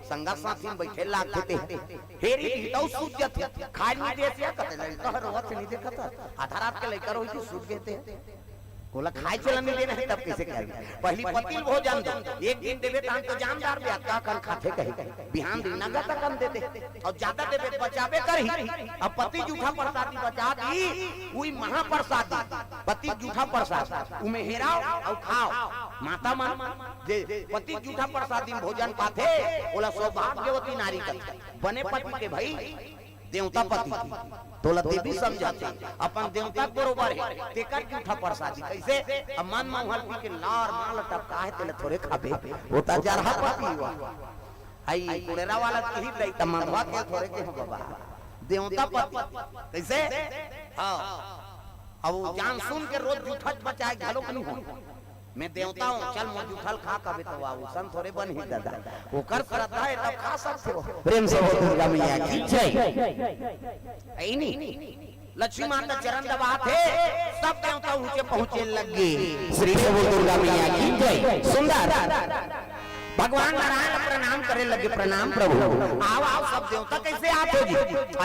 संगा साथी में बैठे लागते फिर ही तो सूत जाते खाई नहीं देते कहते लड़का रोवत नहीं देखता आधा रात के लेकर होई सूत गए थे बोला खाए चला नहीं देना है तब कैसे करेंगे पहली पतिल भोजन दो एक दिन देवे तो हम तो जानदार भी आता कर खाते कहीं बिहान दिन नगद तक कम देते और ज्यादा देवे बचावे कर ही अब पति जूठा प्रसादी बचा दी वही महाप्रसादी पति जूठा प्रसाद उमे हेराओ और खाओ माता मन जे पति जूठा प्रसादी भोजन पाते बोला सौभाग्यवती नारी का बने पति के भाई देवता पति तोला देवी समझाते अपन देवता बरोबर है तेकर जूठा प्रसादी कैसे अब मन महल पी के लार माल टपका है तेले थोड़े खाबे होता जरहा पति हुआ आई कुड़ेरा वाला की लई त मनवा के थोड़े के बाबा देवता पति कैसे हां अब जान सुन के रोज जूठा बचाए घालो नहीं हो मैं देवता हूँ चल मुझे उठल खा कभी तो बाबू सन थोड़े बन ही दादा वो कर श्रद्धा है तब खा सकते हो प्रेम से बोल दुर्गा मैया की जय। ऐ नहीं लक्ष्मी माता चरण दबाते सब देवता ऊंचे पहुंचे लगे श्री से बोल दुर्गा मैया की जय। सुंदर भगवान नारायण प्रणाम करे लगे, प्रणाम प्रभु। आओ आओ सब देवता कैसे आते जी?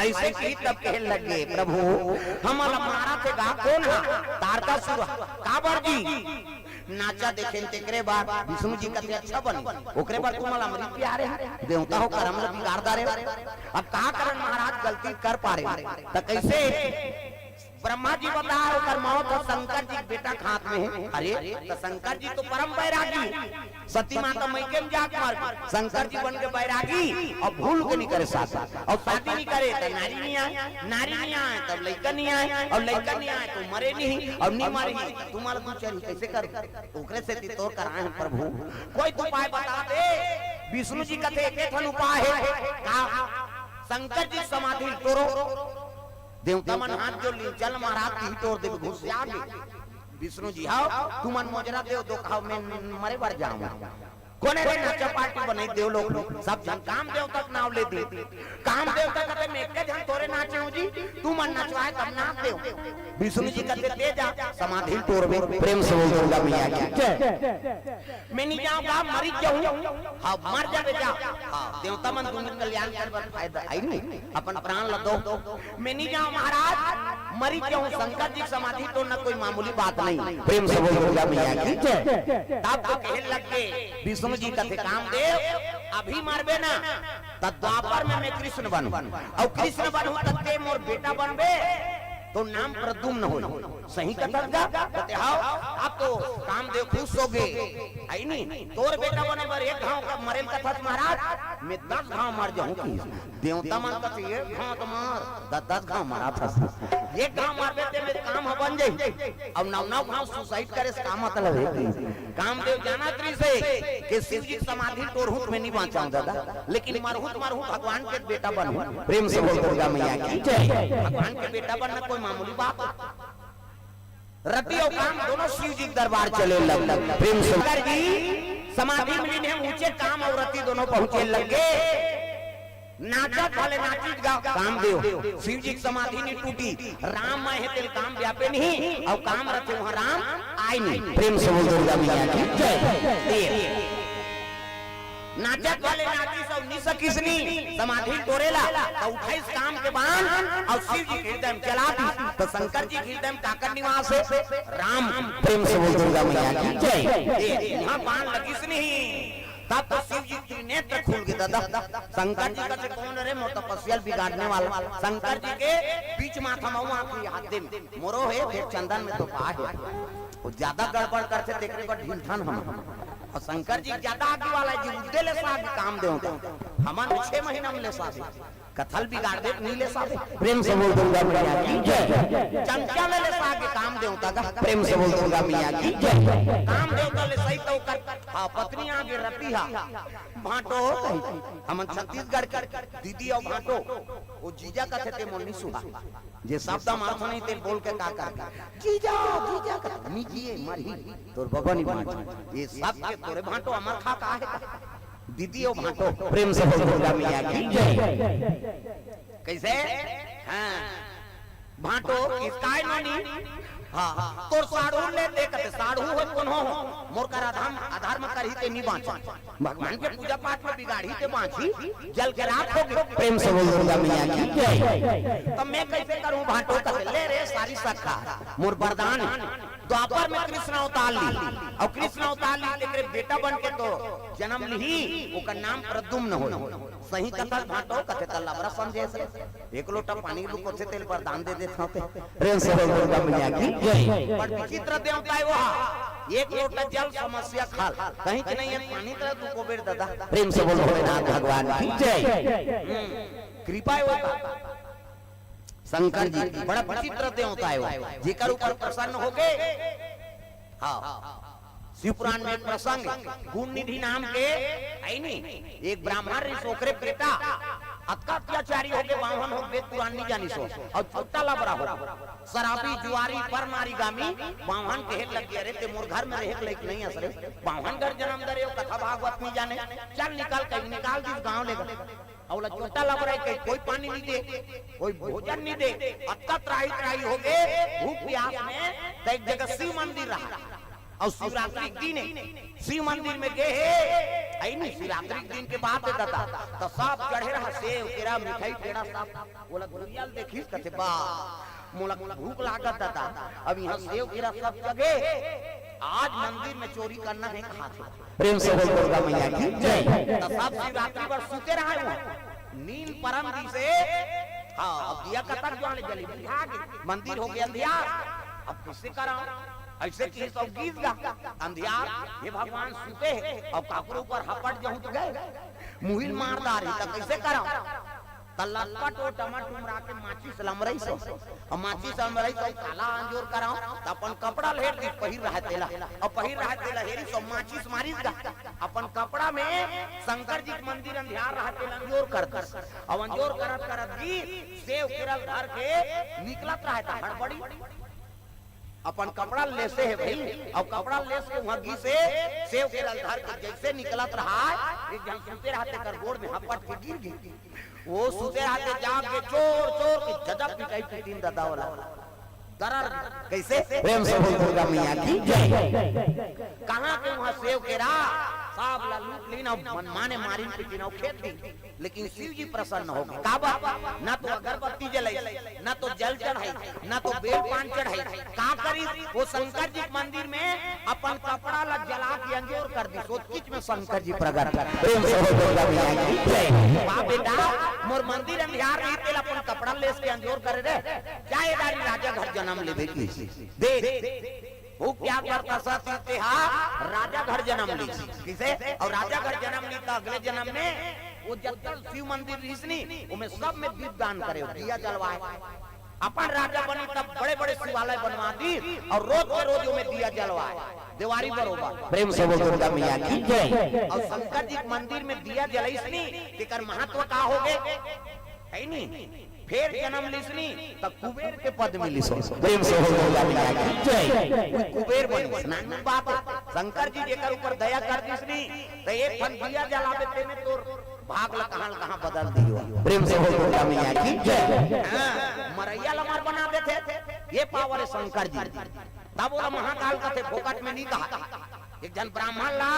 ऐसे की तब कहे लगे प्रभु हमारा मारा थे गा कौन है? तारका सुर काबर जी नाचा देखे तेकरे बाद विष्णु जी का अच्छा बने ओकरे बाद तुम्हारा अमृत प्यारे देवता हो करम लगी गारदारे। अब का करन महाराज गलती कर पारे तो कैसे? ब्रह्मा जी बताओ कर मौत और शंकर जी बेटा हाथ में है। अरे तो शंकर जी तो परम बैरागी, सती माता मैके में जाग मार शंकर जी बन के बैरागी और भूल के नहीं करे साथ और शादी नहीं करे तो नारी नहीं आए, नारी नहीं आए तब लड़का नहीं आए और लड़का नहीं आए तो मरे नहीं और नहीं मरे तुम्हारा दो चरी कैसे कर ओकरे से तोड़ कराए हैं प्रभु। कोई तो उपाय बता दे। विष्णु जी कहते एक ठन उपाय है शंकर जी समाधि तोड़ो। देवता मन हाथ जो चल महाराज की तोड़ दे घुस जागे। विष्णु जी आओ तुम मन मोजरा दे दो खाओ मैं मरे बार जाऊंगा। कोने रे नाचा पार्टी बने देव लोग सब जन काम देव तक नाव ले दे काम देव तक कहते मैं एक जन तोरे नाचे हूं जी तू मन नचवाए तब नाच देव। विष्णु जी कहते ते जा समाधि तोड़ में प्रेम से बोल दुर्गा मैया की मैं नहीं जाऊंगा मरी जाऊं। हां मर जावे जा। हां देवता मन दुनिया कल्याण कर फायदा आई नहीं अपन प्राण ल दो। मैं नहीं जाऊं महाराज मरी जाऊं। शंकर जी समाधि तो न कोई मामूली बात नहीं। प्रेम से बोल दुर्गा मैया की तब तो कहने लगे विष्णु जी कहते कामदेव अभी मारबे ना तब द्वापर में मैं कृष्ण बनूं और कृष्ण बनूं तब ते मोर बेटा बनबे तो नाम प्रद्युम्न हो। सही कथा कहते हां आप तो कामदेव खुश हो गए आई नहीं तोर बेटा बने पर एक घाव का मरेल कथा महाराज मैं 10 घाव मार जाऊं की देवता मन कहते एक घाव तो मार 10 घाव मारा था एक घाव मारबे ते में काम बन जाई अब 9 घाव सुसाइड करे से काम मतलब है। कामदेव जाना त्री से कि शिव जी समाधि तोड़हूं में नहीं बांचाऊं दादा लेकिन मारहूं भगवान के बेटा बनूं। प्रेम से बोल दुर्गा मैया की जय। भगवान के बेटा बनना कोई मामूली बात रति और काम दोनों शिव जी दरबार चले लग। प्रेम से जी समाधि में ने ऊंचे काम और रति दोनों पहुंचे लगे। नाचत वाले नाचित गा कामदेव शिव जी की समाधि नहीं टूटी। राम मैं है तेल काम व्यापे नहीं और काम रचे वहां राम आए नहीं। प्रेम से बोल दुर्गा मैया की जय। नाचत वाले नाची सब नहीं सकिसनी समाधि तोड़ेला तो उठाइस काम के बाण और शिव जी हृदय में चला दी तो शंकर जी हृदय में काकर निवास है राम। प्रेम से बोल दुर्गा मैया की जय। यहाँ बाण लगिसनी तब तो शिव जी त्रिनेत्र खुल गए दादा। शंकर जी का कौन रे मोर तपस्या बिगाड़ने वाला शंकर जी के बीच माथा मऊ आंखी हाथ दे मोरो है फिर चंदन में तो पा है वो ज्यादा गड़बड़ करते देखने पर ढीलठान हम और शंकर जी ज्यादा आगे वाला जी उद्दे ले साथ काम दे हमारे 6 महीना में ले साथ कथल बिगाड़ दे नहीं ले साथ। प्रेम से बोल दुर्गा मैया की जय। चंचा में ले साथ काम दे प्रेम से बोल दुर्गा मैया की जय। काम देवता ले सही तो कर हां पत्नी आगे रती हा भाटो हम छत्तीसगढ़ के दीदी और भाटो वो जीजा का थे मोनी सुहा जे शब्द मारथो नहीं ते बोल के का कर जीजा जीजा का नहीं किए मरी तोर भगवानी भाट ये सब के तोरे भाटो अमर खा का है दीदी और भाटो। प्रेम से बोल दुर्गा मैया की जय। कैसे हां भाटो किसका है नोनी हां तोर साड़ू ले देखते साड़ू हो कोन हो मोर का आधार में करही ते नहीं बांचा भगवान के पूजा पाठ में बिगाड़ी ते बांची जल के राख हो। प्रेम से बोल दुर्गा मैया की जय। तो मैं कैसे करूं भाटो का ले रे सारी सखा मोर वरदान द्वापर में कृष्ण अवतार ली और कृष्ण अवतार ली तेरे बेटा बन के तो जन्म ली ओकर नाम प्रद्युम्न हो। सही कथा भाटो कथे तल्ला बरा समझे से एक लोटा पानी लू कोथे तेल पर दान दे देत होते। प्रेम से बोल दुर्गा मैया की जय। पर विचित्र देवता है वो एक लोटा जल समस्या खाल कहीं के नहीं है पानी तरह तू को बेर दादा। प्रेम से बोल भोलेनाथ भगवान की जय। कृपा है वो शंकर जी बड़ा विचित्र देवता है वो जेकर ऊपर प्रसन्न हो गए। हाँ शिव पुराण में प्रसंग गुण निधि नाम के आई नहीं एक ब्राह्मण ऋषि ओकरे बेटा अत्याचारी हो के बावन हो वेद पुराण नहीं जानी सो और छोटा लबरा हो शराबी जुआरी पर मारी गामी बावन के लग गया रे ते मोर घर में रहे लायक नहीं असरे बावन घर जन्म दरे कथा भागवत नहीं जाने चल निकाल के निकाल दी गांव लेकर औला छोटा लबरा के कोई पानी नहीं दे कोई भोजन नहीं दे अत्ता त्राही त्राही हो गए भूख प्यास में तो एक जगह शिव मंदिर रहा और शिवरात्रि के दिन शिव मंदिर में गए है आई नहीं शिवरात्रि के दिन के बाद दादा तो सब चढ़े रहा सेव केरा मिठाई पेड़ा सब बोला गुरियाल देखिस कथे बा मोला भूख लागत दादा अब यहाँ सेव केरा सब जगे आज मंदिर में चोरी करना है खाते प्रेम से बोल दुर्गा मैया की जय। तो सब शिवरात्रि पर सूते रहा है नींद परम दी से हाँ अब दिया कतर जो जली मंदिर हो गया अंधियार अब किससे कराऊं ऐसे कि सब गीत गा अंधियार ये भगवान सुते हैं और काकुर ऊपर हपट जाऊं तो गए मुहिल मारदार है तब कैसे कराऊं तलपट और टमाटर उमरा के माची सलमरई सो और माची सलमरई तो काला अंजोर कराऊं तो अपन कपड़ा लेर दी पहिर रहा तेला और पहिर रहा तेला हेरी सो माची मारिस गा अपन कपड़ा में शंकर जी के मंदिर अंधियार रहा तेला अंजोर कर और अंजोर करत करत दी सेव केरल धर के निकलत रहा था हड़बड़ी अपन कपड़ा लेसे है भाई और कपड़ा लेस के वहां घी से सेव के धर के जैसे निकलत रहा एक जन सुते रहते कर गोड़ में हपट के गिर गई वो सुते रहते जाग के चोर चोर की जजब पिटाई पिटीन दादा वाला दरर कैसे प्रेम से बोल दुर्गा मैया की जय। कहां के वहां सेव के रा सब ला लूट लीना मनमाने मारिन पिटीन और खेत दी लेकिन शिव जी प्रसन्न हो गए काबा ना तो अगरबत्ती जलाई ना तो जल चढ़ाई ना तो बेल पान चढ़ाई का करी वो शंकर जी मंदिर में अपन कपड़ा ला जला के अंजोर कर दी सोच किच में शंकर जी प्रकट कर प्रेम से बोल दुर्गा मैया की जय। बा बेटा मोर मंदिर अंधियार नहीं तेल अपन कपड़ा लेस के अंजोर करे रे जाए दारी राजा घर जन्म लेबे की देख वो क्या करता सती राजा घर जन्म ली किसे और राजा घर जन्म ली तो अगले जन्म में वो जब तक शिव मंदिर रिसनी उमें सब में दीप दान करे दिया जलवाए अपन राजा बनी तब बड़े बड़े शिवालय बनवा दी और रोज के रोज उमें दिया जलवाए दीवारी बरोबर प्रेम से बोल दुर्गा मैया की जय। और शंकर जी मंदिर में दिया जलाइसनी तेकर महत्व का हो गए है नहीं फिर जन्म लिसनी तब कुबेर के पद मिली सो प्रेम से बोल दुर्गा मैया की जय। कुबेर बनी नानी बात शंकर जी जेकर ऊपर दया कर दिसनी तो एक फन दिया जलावे ते में तोर भाग ला कहां बदल दियो प्रेम से बोल दुर्गा मैया की जय। मरैया लमार बना देते ये पावर है शंकर जी तब वो महाकाल का थे फोकट में नहीं कहा एक जन ब्राह्मण ला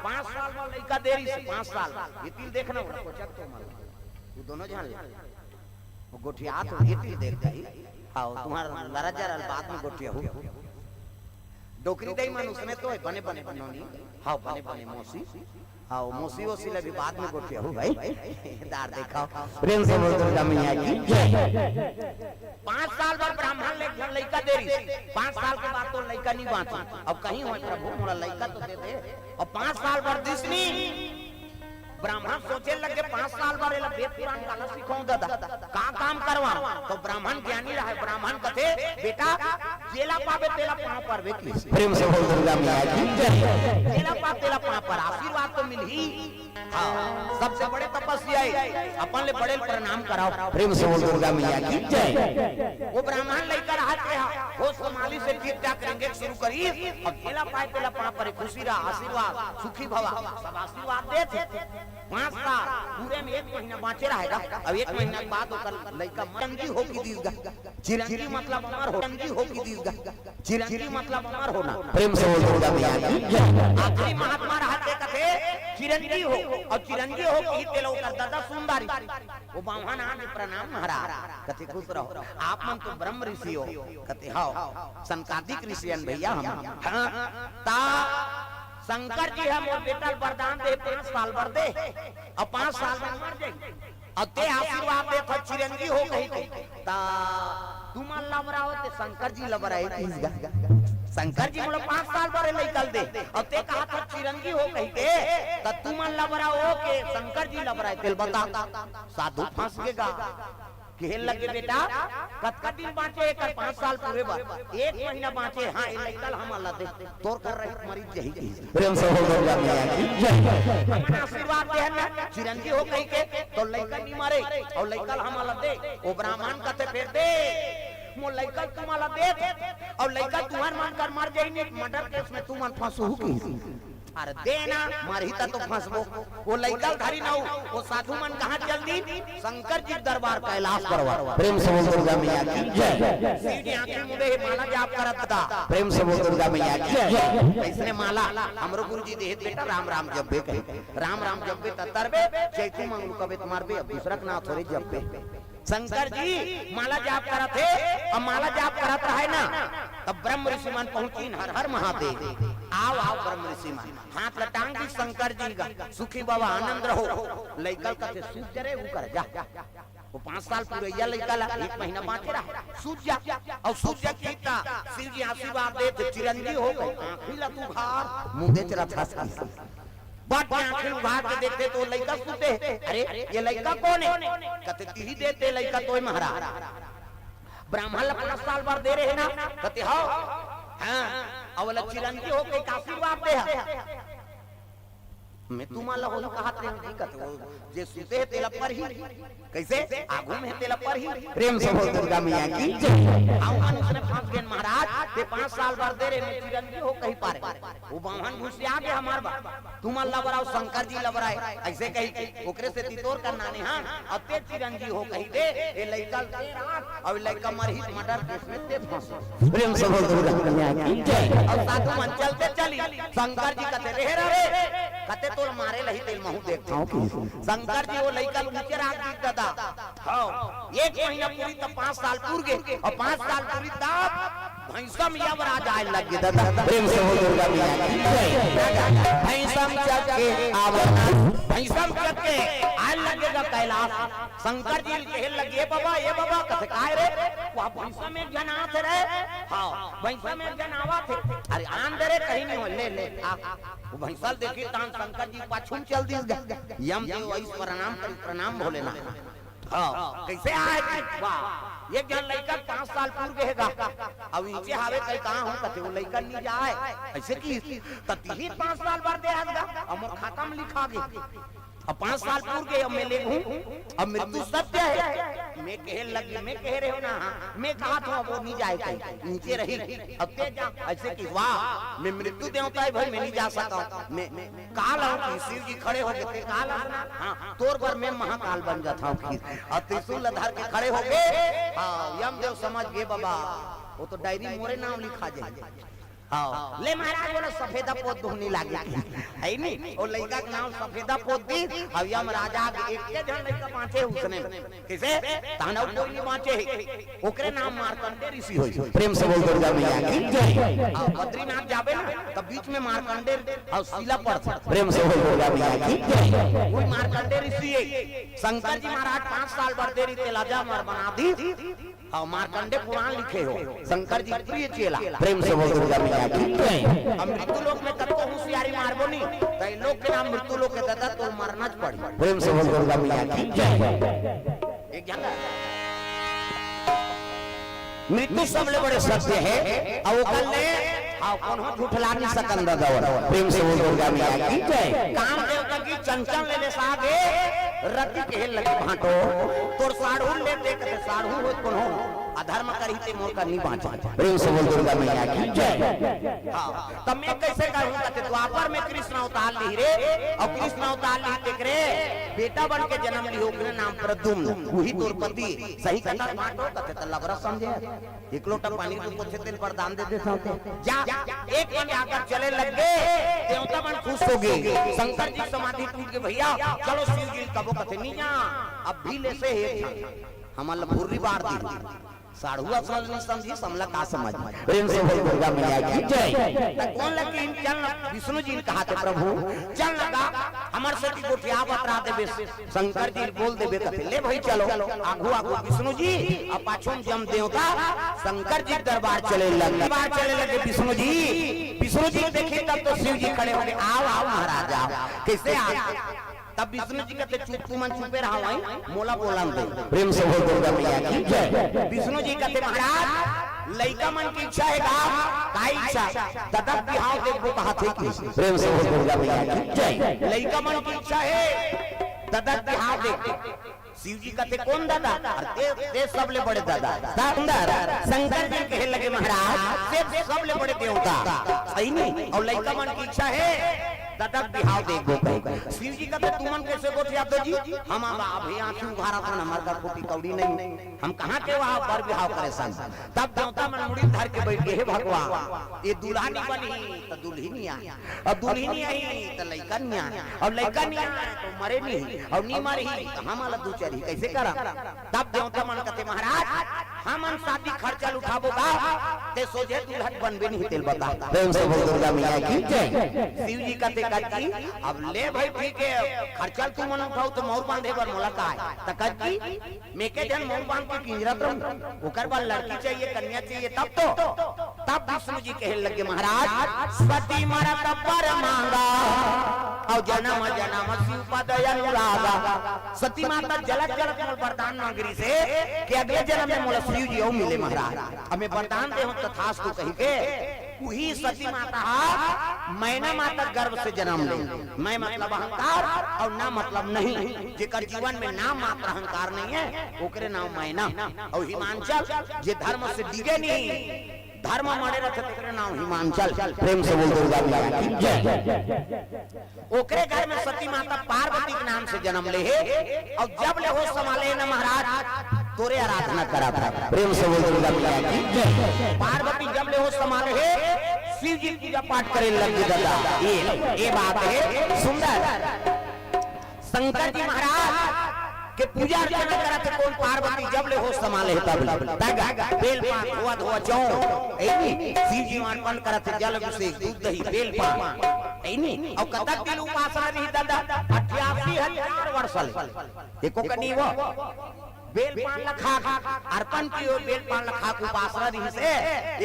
5 साल में लड़का देरी से 5 साल ये तिल देखना होगा कोचक तो मालूम वो दोनों जान ले वो गोठिया तो ये तिल देखता ही आओ तुम्हारा लराजर बाद में गोठिया हो डोकरी दई मन उसने तो बने बने बनोनी हां बने बने मौसी आओ मौसी ओसी ले भी बाद में गोठिया हो भाई दार दिखाओ प्रेम से बोल दुर्गा मैया की जय। 5 साल बाद ब्राह्मण ले लड़का देरी 5 साल के बाद तो लड़का नहीं बांटा अब कहीं हो प्रभु मोरा लड़का तो दे दे और 5 साल बाद दिसनी ब्राह्मण सोचे लगे 5 साल बाद एला वेद पुराण काला सिखाऊं दादा का काम करवा तो ब्राह्मण ज्ञानी रहे ब्राह्मण कथे बेटा जेला पावे तेला पांव पर बेटी प्रेम से बोल दुर्गा मैया की जय। जेला पा तेला पांव पर आशीर्वाद तो मिल ही हां सबसे बड़े तपस्या है अपन ले बड़े प्रणाम कराओ प्रेम से बोल दुर्गा मैया की जय। वो ब्राह्मण लेकर हाथ पे वो सोमाली से ठीक ठाक करेंगे शुरू करी और जेला पाए तेला पांव पर खुशी रहा आशीर्वाद सुखी भवा सब आशीर्वाद देते 5 साल पूरे में 1 महीना बाँचे रहेगा अब 1 महीना के बाद होकर लड़का चिरंजी हो की दीर्घ चिरंजी मतलब अमर हो चिरंजी हो की दीर्घ चिरंजी मतलब अमर होना प्रेम से बोल दुर्गा मैया की जय। आखिरी महात्मा रहते कथे चिरंजी हो और चिरंजी हो की तेलो कर दादा सुंदरी वो बावन आने प्रणाम महाराज कथे खुश रहो आप मन तो ब्रह्म ऋषि हो कथे हां संकादिक ऋषियन भैया हम हां ता शंकर जी हम और बेटा वरदान दे 5 साल बर दे और 5 साल में मर जाए और ते आशीर्वाद दे तो चिरंजी हो गई ता तुम लबराओ ते शंकर जी लबराए शंकर जी बोले 5 साल बर निकल दे और ते कहा था चिरंजी हो गई के तो तुम लबराओ के शंकर जी लबराए तेल बता साधु फंस गएगा खेल लगे बेटा कतका दिन बाँचे एक 5 साल पूरे बार 1 महीना बाँचे हाँ इलेक्ट्रल हम अल्लाह दे तोर कर रहे मरीज यही की प्रेम से बोल दुर्गा मैया की जय। हमने आशीर्वाद दे ना चिरंजी हो कहीं के तो लड़का नहीं मारे और लड़का हम अल्लाह दे वो ब्राह्मण कहते फिर दे मो लड़का तुम अल्लाह दे और लड़का तुम्हार मान कर मर जाए नहीं मर्डर केस में तुम फंसू की अरे देना मारही तो फंसबो। वो लइका धरी ना वो साधु मन कहाँ चल दी शंकर जी दरबार कैलाश परवा। प्रेम से बोल दुर्गा मैया की जय। सीधी आंखें मुंडे माला जाप करत था। प्रेम से बोल दुर्गा मैया की जय। ऐसने माला हमरो गुरुजी देहत बेटा राम राम जपबे कहे राम राम जपबे तरबे चैतू मंगलू कबे तुम्हारे अब दूसरा ना थोड़े जपबे। शंकर जी माला जाप करत थे और माला जाप करत रहे ना तब ब्रह्म ऋषि मन पहुंची हर हर महादेव। आओ आओ ब्रह्म ऋषि मन हाथ लटांग दी शंकर जी का सुखी बाबा आनंद रहो। लइकल कते सूझ जरे उ कर जा वो 5 साल पूरे लइका ला 1 महीना बाकी रहा सूझ जा और सूझ जा कीता शिव जी आशीर्वाद देते चिरंजीव हो गए। आंखी ला तू भार मुंह दे चला था बात में आंखें उघाड़ के देखते तो लइका सुते। अरे ये लइका कौन है कहते ती ही देते लइका तोय महाराज ब्राह्मण 5 साल बार दे रहे ना कहते हो हां अवल चिरंजीव हो के आशीर्वाद दे मैं तुम्हारा हो कहा थे कहते जे सुते तेला पर ही कैसे आगू में तेला पर ही। प्रेम से बोल दुर्गा मैया की जय। आऊ मन उसने फंस गए महाराज ते 5 साल बार दे रहे मैं चिरंजीव हो कहीं पारे वो बाहन घुस आ गए हमार बा तुम लबराओ शंकर जी लबराए ऐसे कही ओकरे से तितोर करना ने हां अब ते चिरंजीव हो कही दे ए लइका अब लइका मरही मर्डर केस में ते फंस। प्रेम से बोल दुर्गा मैया की जय। और साधु मन चलते चली शंकर जी कहते रे कहते तो मारे लही तेल महू देखता हूं शंकर जी वो लइका नीचे राख दी दादा हां 1 महीना पूरी तब 5 साल पूर गए और 5 साल पूरी तब भैंसम यमराज आए लग गए दादा। प्रेम से बोल दुर्गा मैया की जय। भैंसम चक के आवरण भैंसम चक के आए लगेगा कैलाश शंकर जी कहे लगे ये बाबा कहते काय रे वो भैंसम में जनाथ रे हां भैंसम में जनावा थे अरे आन दे रे कहीं नहीं ले ले वो भैंसल देखी तान शंकर जी पाछू चल दी यम देव ऐस प्रणाम भोलेनाथ हां कैसे आए वाह एक जन लइका 5 साल पूर गएगा अब नीचे हावे कहीं कहां हूं कहते वो लइका नहीं जाए ऐसे की तती 5 साल बाद दे आगा अमर खाता में लिखा गए अब 5 साल पूर गए अब मैं ले हूं अब मृत्यु सत्य है मैं कहे लगी मैं कह रहे हो ना मैं कहा था वो नहीं जाए कहीं नीचे रही अब ते जा ऐसे की वाह मैं मृत्यु देवता है भाई मैं नहीं जा सकता मैं काल हूं शिव जी खड़े हो गए काल हां तोर पर मैं महाकाल बन जाता हूं और त्रिशूल धर के खड़े हो गए हां यमदेव समझ गए बाबा वो तो डायरी मोरे नाम लिखा जाए हां ले महाराज बोले सफेदा पोत धुनी लागे है नहीं और लइका के नाम सफेदा पोत दी अब यम राजा के एक के जन लइका बांचे उसने किसे तांडव कोई नहीं बांचे ओकरे नाम मार्कंडे ऋषि होई। प्रेम से बोल दुर्गा मैया की जय। बद्रीनाथ जाबे ना तब बीच में मार्कंडे और शिला पड़ प्रेम से बोल दुर्गा मैया की जय। वही मार्कंडे ऋषि है शंकर जी महाराज 5 साल बाद देरी तेलाजा मर बना दी और मार्कंडे पुराण लिखे हो शंकर जी प्रिय चेला। प्रेम से बोल दुर्गा मैया की जय। अब मृत्यु लोक में कब को होशियारी मारबो नहीं कई लोग के नाम मृत्यु लोक के दादा तो मरना च पड़ी। प्रेम से बोल दुर्गा मैया की जय। एक जगह मृत्यु सबले बड़े सत्य है और कल ने कौन हो झूठला नहीं सकन दादा। प्रेम से बोल दुर्गा मैया की जय। काम देवता की चंचल लेने सागे रति के लगे भांटो तोर साढ़ू ले देख के साढ़ू हो कौन हो अधर्म करी ते मोर का नहीं बांचा। प्रेम से बोल दुर्गा मैया की जय। हां तब मैं कैसे कहूं कहते द्वापर में कृष्ण अवतार ली रे और कृष्ण अवतार ली देख रे बेटा बन के जन्म लियो के नाम प्रद्युम्न वही तोर पति सही कथा बांटो कहते त लबरा समझे 1 लोटा पानी को पोछे तेल पर दान दे देता जा एक दिन आकर चले लग गए देवता मन खुश हो गए शंकर जी समाधि टूट के भैया चलो शिव जी कबो कहते नहीं जा अब भी ले से एक हमार भूरी बार दी साढ़ुआ समझ नहीं समझी समला का समझ। प्रेम से बोल दुर्गा मैया की जय। कौन लगे चल विष्णु जी कहा थे प्रभु चल लगा हमार से की गोठिया बतरा देबे शंकर जी बोल देबे कहते ले भाई चलो आगू आगू विष्णु जी अब पाछू जम देवता शंकर जी दरबार चले लगे विष्णु जी देखे तब तो शिव जी खड़े हो गए आओ आओ महाराज आओ कैसे आ तब विष्णु जी कहते चुप तू मन चुपे रहा भाई मोला बोलन दे। प्रेम से बोल दुर्गा मैया की जय। विष्णु जी कहते महाराज लइका मन की इच्छा है का इच्छा दादा बिहाव देखो कहा थे कि प्रेम से बोल दुर्गा मैया की जय। लइका मन की इच्छा है दादा बिहाव देख शिव जी कहते कौन दादा ते सबले बड़े दादा शंकर जी कहे लगे महाराज ते सबले बड़े देवता सही नहीं और लइका मन की इच्छा है दादा बिहाव देखबो कहीं शिव जी कहते तुमन कैसे गोठ यादव जी हम अभी आंखी उघारा था हमार का कोटी कौड़ी नहीं हम कहां के वहां पर बिहाव करे सन तब देवता मन मुड़ी धर के बैठ गए हे भगवान ये दुल्हा नहीं बनी तो दुल्हिनी आई अब दुल्हिनी आई तो लइका नहीं आया अब लइका नहीं आया तो मरे नहीं और नहीं मरी तो हम वाला दू चरी कैसे करा तब देवता मन कहते महाराज हमन शादी खर्चा उठाबो बा ते सोझे दुल्हन बनबे नहीं तेल बता प्रेम से बोल दुर्गा मैया की जय। शिव जी कहते कच्ची अब ले भाई ठीक है खर्चा तू मन उठाओ तो मोर बांधे बर मोला का है त कच्ची मेके जन मोर बांध के किंजरत रहूं ओकर बाद लड़की चाहिए कन्या चाहिए तब विष्णु जी कहे लगे महाराज सती मरत पर मांगा और जन्म जन्म शिव पद अनुरागा सती माता जलत जलत मोल वरदान मांगरी से कि अगले जन्म में मोला शिव जी ओ मिले महाराज हमें वरदान दे हम तथास्तु कहि के वही सती माता मैना माता गर्भ से जन्म ले मैं मतलब अहंकार और ना मतलब नहीं जेकर जीवन में नाम मात्र अहंकार नहीं है ओकरे नाम मैना और हिमांचल जे धर्म से डिगे नहीं धर्म मरे रहते तेरे नाम हिमांचल प्रेम से बोल दुर्गा मैया की जय। ओकरे घर में सती माता पार्वती के नाम से जन्म ले है और जब ले हो संभाले न महाराज तोरे आराधना करा था प्रेम से बोल दुर्गा मैया की जय। पार्वती जब ले हो संभाले है शिव जी पूजा पाठ करे लग दादा ये बात है सुंदर शंकर जी महाराज के पूजा अर्चना करा थे कौन पार्वती जब ले हो संभाले तब बेल पान हुआ धोआ चौ एनी शिव जी अर्पण करा थे जल अभिषेक दूध दही बेल पान एनी और कतक दिन उपासना रही दादा 88,000 वर्ष एको कनी वो बेल पान लखा अर्पण कियो बेल पान लखा उपासना रही से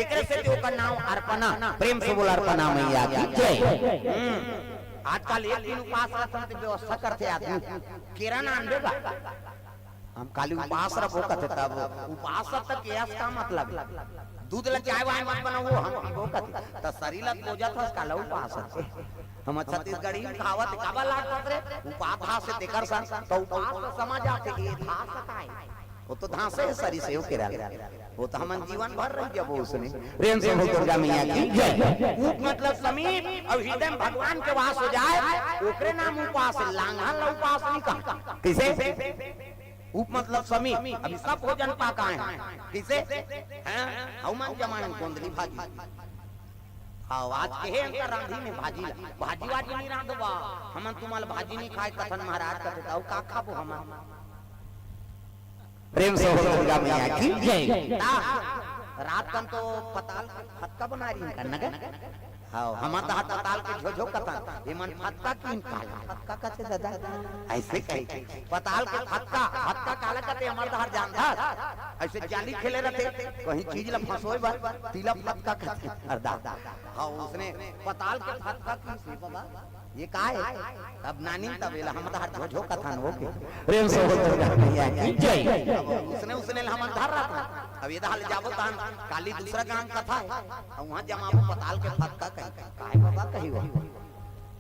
एकरे से जो का नाम अर्पणा प्रेम से बोल अर्पणा मैया की जय। आजकल एक दिन उपासना करते व्यवस्था करते आदमी किरण आंदेगा हम खाली उपास रखो कहते तब उपास तक यस का मतलब दूध ल चाय वाय मत बनाओ हम वो कहते त शरीर ल पूजा था काला उपास हम छत्तीसगढ़ी खावत काबा लागत रे उपास से तेकर सन तो उपास समझ आते ये था सकाय वो तो धांसे है सरी से केरा वो तो हमन जीवन भर रह जब उसने प्रेम से बोल दुर्गा मैया की जय। उप मतलब समीप और हृदय में भगवान के वास हो जाए ओकरे नाम उपास है लांघन ला उपास नहीं कहा किसे उप मतलब समीप अभी सब भोजन पाका है किसे हैं हवमान जमान गोंदली भाजी आज के है रांधी में भाजी वाजी नहीं रांधवा हमन तुम्हाल भाजी नहीं खाए कथन महाराज कहते ताऊ का खाबो हमन प्रेम से बोल दुर्गा मैया की जय। रात कन तो पताल फटका बना रही है नगर हां हम तो पताल के झोझो कथा ये मन फटका किन काला फटका कसे दादा ऐसे कहे पताल के फटका काला कते हमर दहर जान था ऐसे जाली खेले रहते कहीं चीज ल फंसोई बा तिला फटका कते अरदा हां उसने पताल के फटका की से बाबा ये का है अब नानी तबेला हम दहर झोझो कथा हो के प्रेम से बोल दुर्गा मैया की जय। उसने हम धर रहा था अब ये हाल जाबो तान काली दूसरा गांव कथा है और वहां जमाबो पताल के फटका काहे बाबा कही हो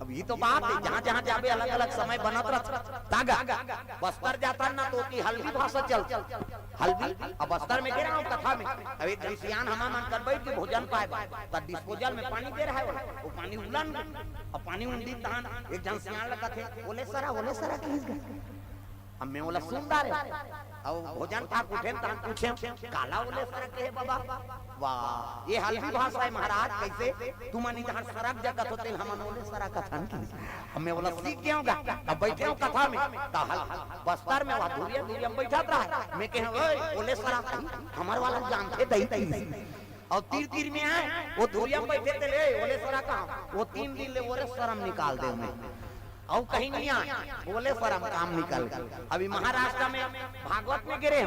अब ये तो बात है जहां जहां जाबे अलग अलग समय बनत रहता तागा बस्तर जाता ना तो की हल्दी भाषा चल हल्दी अब बस्तर में गिरा हूं कथा में अब एक सियान हमा मन कर बैठ के भोजन पाए त डिस्पोजल में पानी दे रहा है वो पानी उलन और पानी उंडी तान एक जन सियान लगा थे ओले सरा की हमें बोला सुंदर है अब भोजन था उठे तान पूछे काला ओले सरा के बाबा वाह ये हल्दी भाषा है महाराज कैसे तुम इधर सड़क जगत होते हम ओले सरा कथन हमें बोला सीख गया होगा अब बैठे हो कथा में बस्तर में वहां दूरिया बैठा रहा मैं कहे ओए ओले सरा हमार वाला जानते दई और तीर में आए वो दूरिया बैठे थे ले ओले सरा कहां वो 3 दिन ले ओले शर्म निकाल दे हमें और कहीं नहीं आए बोले पर हम काम निकल अभी महाराष्ट्र में भागवत में गिरे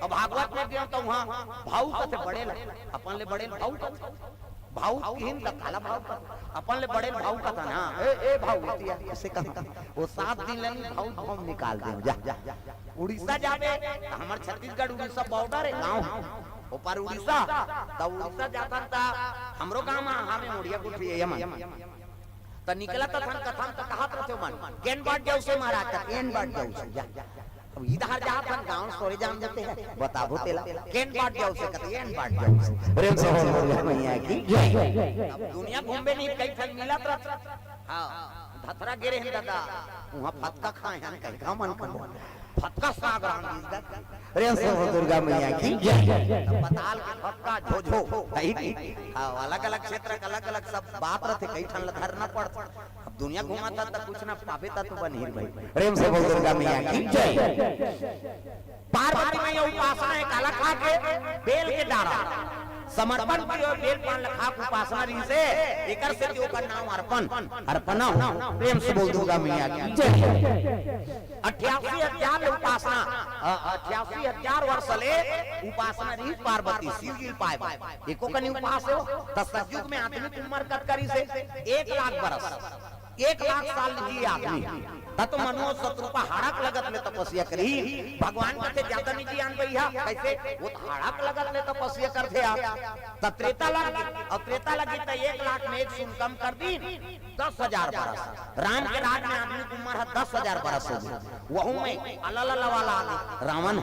और भागवत में गए तो वहां भाऊ कथे बड़े अपन ले बड़े भाऊ किन काला भाऊ अपन ले बड़े भाऊ का था ना ए भाऊ ऐसे कहा वो 7 दिन ले भाऊ निकाल दे जा उड़ीसा जाबे हमार छत्तीसगढ़ उड़ीसा बॉर्डर है गांव ऊपर उड़ीसा तब उड़ीसा जाता था हमरो गांव में हमें उड़िया कुठी है यमन तो निकला था कथन तो कहा रहते हो मन केन बाट जाओ से महाराज का केन बाट जाओ से जा अब इधर जहां पर गांव सोरे जान देते हैं बताबो तेला केन बाट जाओ से कहते केन बाट जाओ से प्रेम से बोल दुर्गा मैया की जय। अब दुनिया घूमबे नहीं कई ठन मिलत रह हां फतरा गिरे हैं दादा वहां फतका खाए हैं कहीं का मन कर फतका साग राम जी प्रेम से बोल दुर्गा मैया की जय। पताल के फतका झोझो कहीं अलग अलग क्षेत्र अलग अलग सब बात रहते कहीं ठन धरना पड़ अब दुनिया घुमाता तो कुछ ना पावे ता तू बनी भाई प्रेम से बोल दुर्गा मैया की जय। पार्वती मैया उपासना है काला खा के बेल के डारा समर्पण की और बेल पान लखा उपासना री से एकर से जो का नाम अर्पण अर्पण प्रेम से बोल दुर्गा मैया की जय। 88,000 उपासना 88,000 वर्ष ले उपासना री पार्वती शिव जी पाए एको कनी उपास हो त सतयुग में आदमी उम्र कत करी से 1 लाख बरस 1 लाख साल जी आदमी तत मनो शत्रुपा हाड़क लगत ले तपस्या करी भगवान कहते ज्यादा नहीं जी आन भैया कैसे वो हाड़क लगत ले तपस्या करते आप त्रेता लगी और त्रेता लगी तो 1 लाख में एक सुन कम कर दी 10,000 बरस राम के राज में आदमी की उम्र है 10,000 बरस हो गई वहू में अल्लाह वाला रावण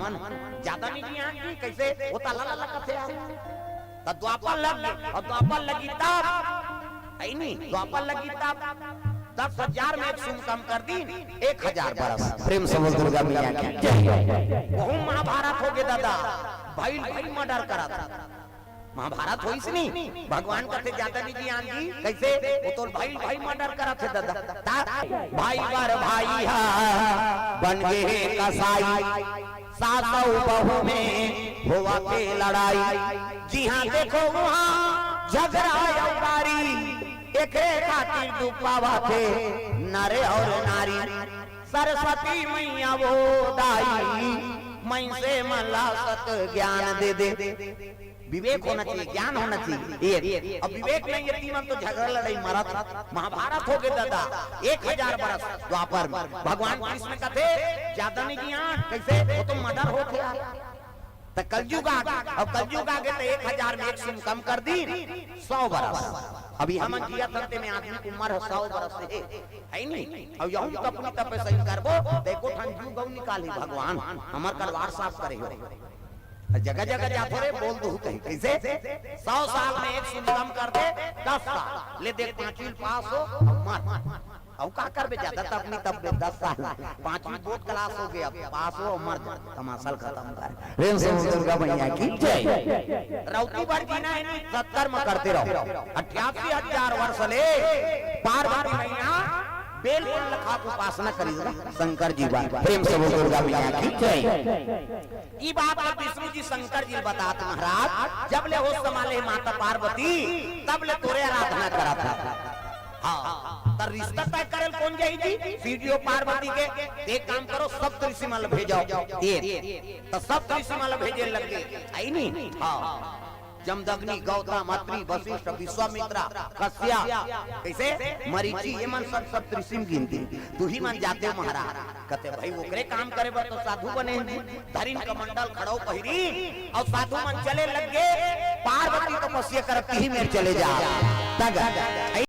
ज्यादा नहीं जी आन जी कैसे वो तो अल्लाह कहते आप द्वापर लग और द्वापर लगी तब है नहीं द्वापर लगी तब 10,000 में एक सुन कम कर दी 1,000 बरस प्रेम से बोल दुर्गा मैया की जय। वो महाभारत हो गया दादा भाई भाई मर्डर करा था महाभारत होई नहीं भगवान कहते ज्यादा नहीं जी आन जी कैसे वो तो भाई भाई मर्डर करा थे दादा भाई पर भाई बन गए कसाई सासौ बहू में हुआ के लड़ाई जी हाँ देखो वहाँ झगड़ा उगारी एक खातिर दुपावा थे नरे और नारी सरस्वती मैया वो दाई मैं से मला सत ज्ञान दे दे विवेक होना चाहिए ज्ञान होना चाहिए अब विवेक नहीं है तीन तो झगड़ा लड़ाई मरत महाभारत हो गए दादा 1,000 बरस द्वापर भगवान कृष्ण कहते ज्यादा नहीं ज्ञान कैसे वो तो मर्डर हो गया तो कलयुग आ गया अब कलयुग आ गए तो 1,000 में एक सुन कम कर दी 100 बरस अभी हम जिया तंते में आदमी की उम्र 100 बरस से है नहीं अब यहूं तो अपनी तप सही करबो देखो ठंजू गौ निकाली भगवान हमर करवार साफ करे हो जगह जगह जाते रे बोल दो कहीं कैसे 100 साल में एक सुन कम कर दे 10 साल ले देख 5वीं पास हो मर अब का करबे ज्यादा तब नहीं तब 10 साल 5वीं बोर्ड क्लास हो गया पास हो मर तमाशा खत्म कर प्रेम से दुर्गा मैया की जय। रौती भर जीना है नहीं सत्कर्म करते रहो 88,000 वर्ष ले पार्वती मैया बेल फूल लखा उपासना करी शंकर जी बात प्रेम से दुर्गा मैया की जय। ई बात विष्णु जी शंकर जी बताते महाराज जब ले होश संभाले माता पार्वती तब ले तोरे आराधना करा था हाँ तर रिश्ता तय करल कौन जाई जी सीडीओ पार्वती के एक काम करो सब ऋषि मल भेजो तो सब ऋषि मल भेजे लग गए आई नहीं हाँ जमदग्नि गौतम अत्रि वशिष्ठ विश्वामित्र कश्यप कैसे मरीचि ये मन सब ऋषि में गिनती तू ही मन जाते हो महाराज कहते भाई ओकरे काम करे बर तो साधु बने धरिन कमंडल खड़ो पहिरी और साधु मन चले लग गए पार्वती तपस्या करती ही में चले जा तग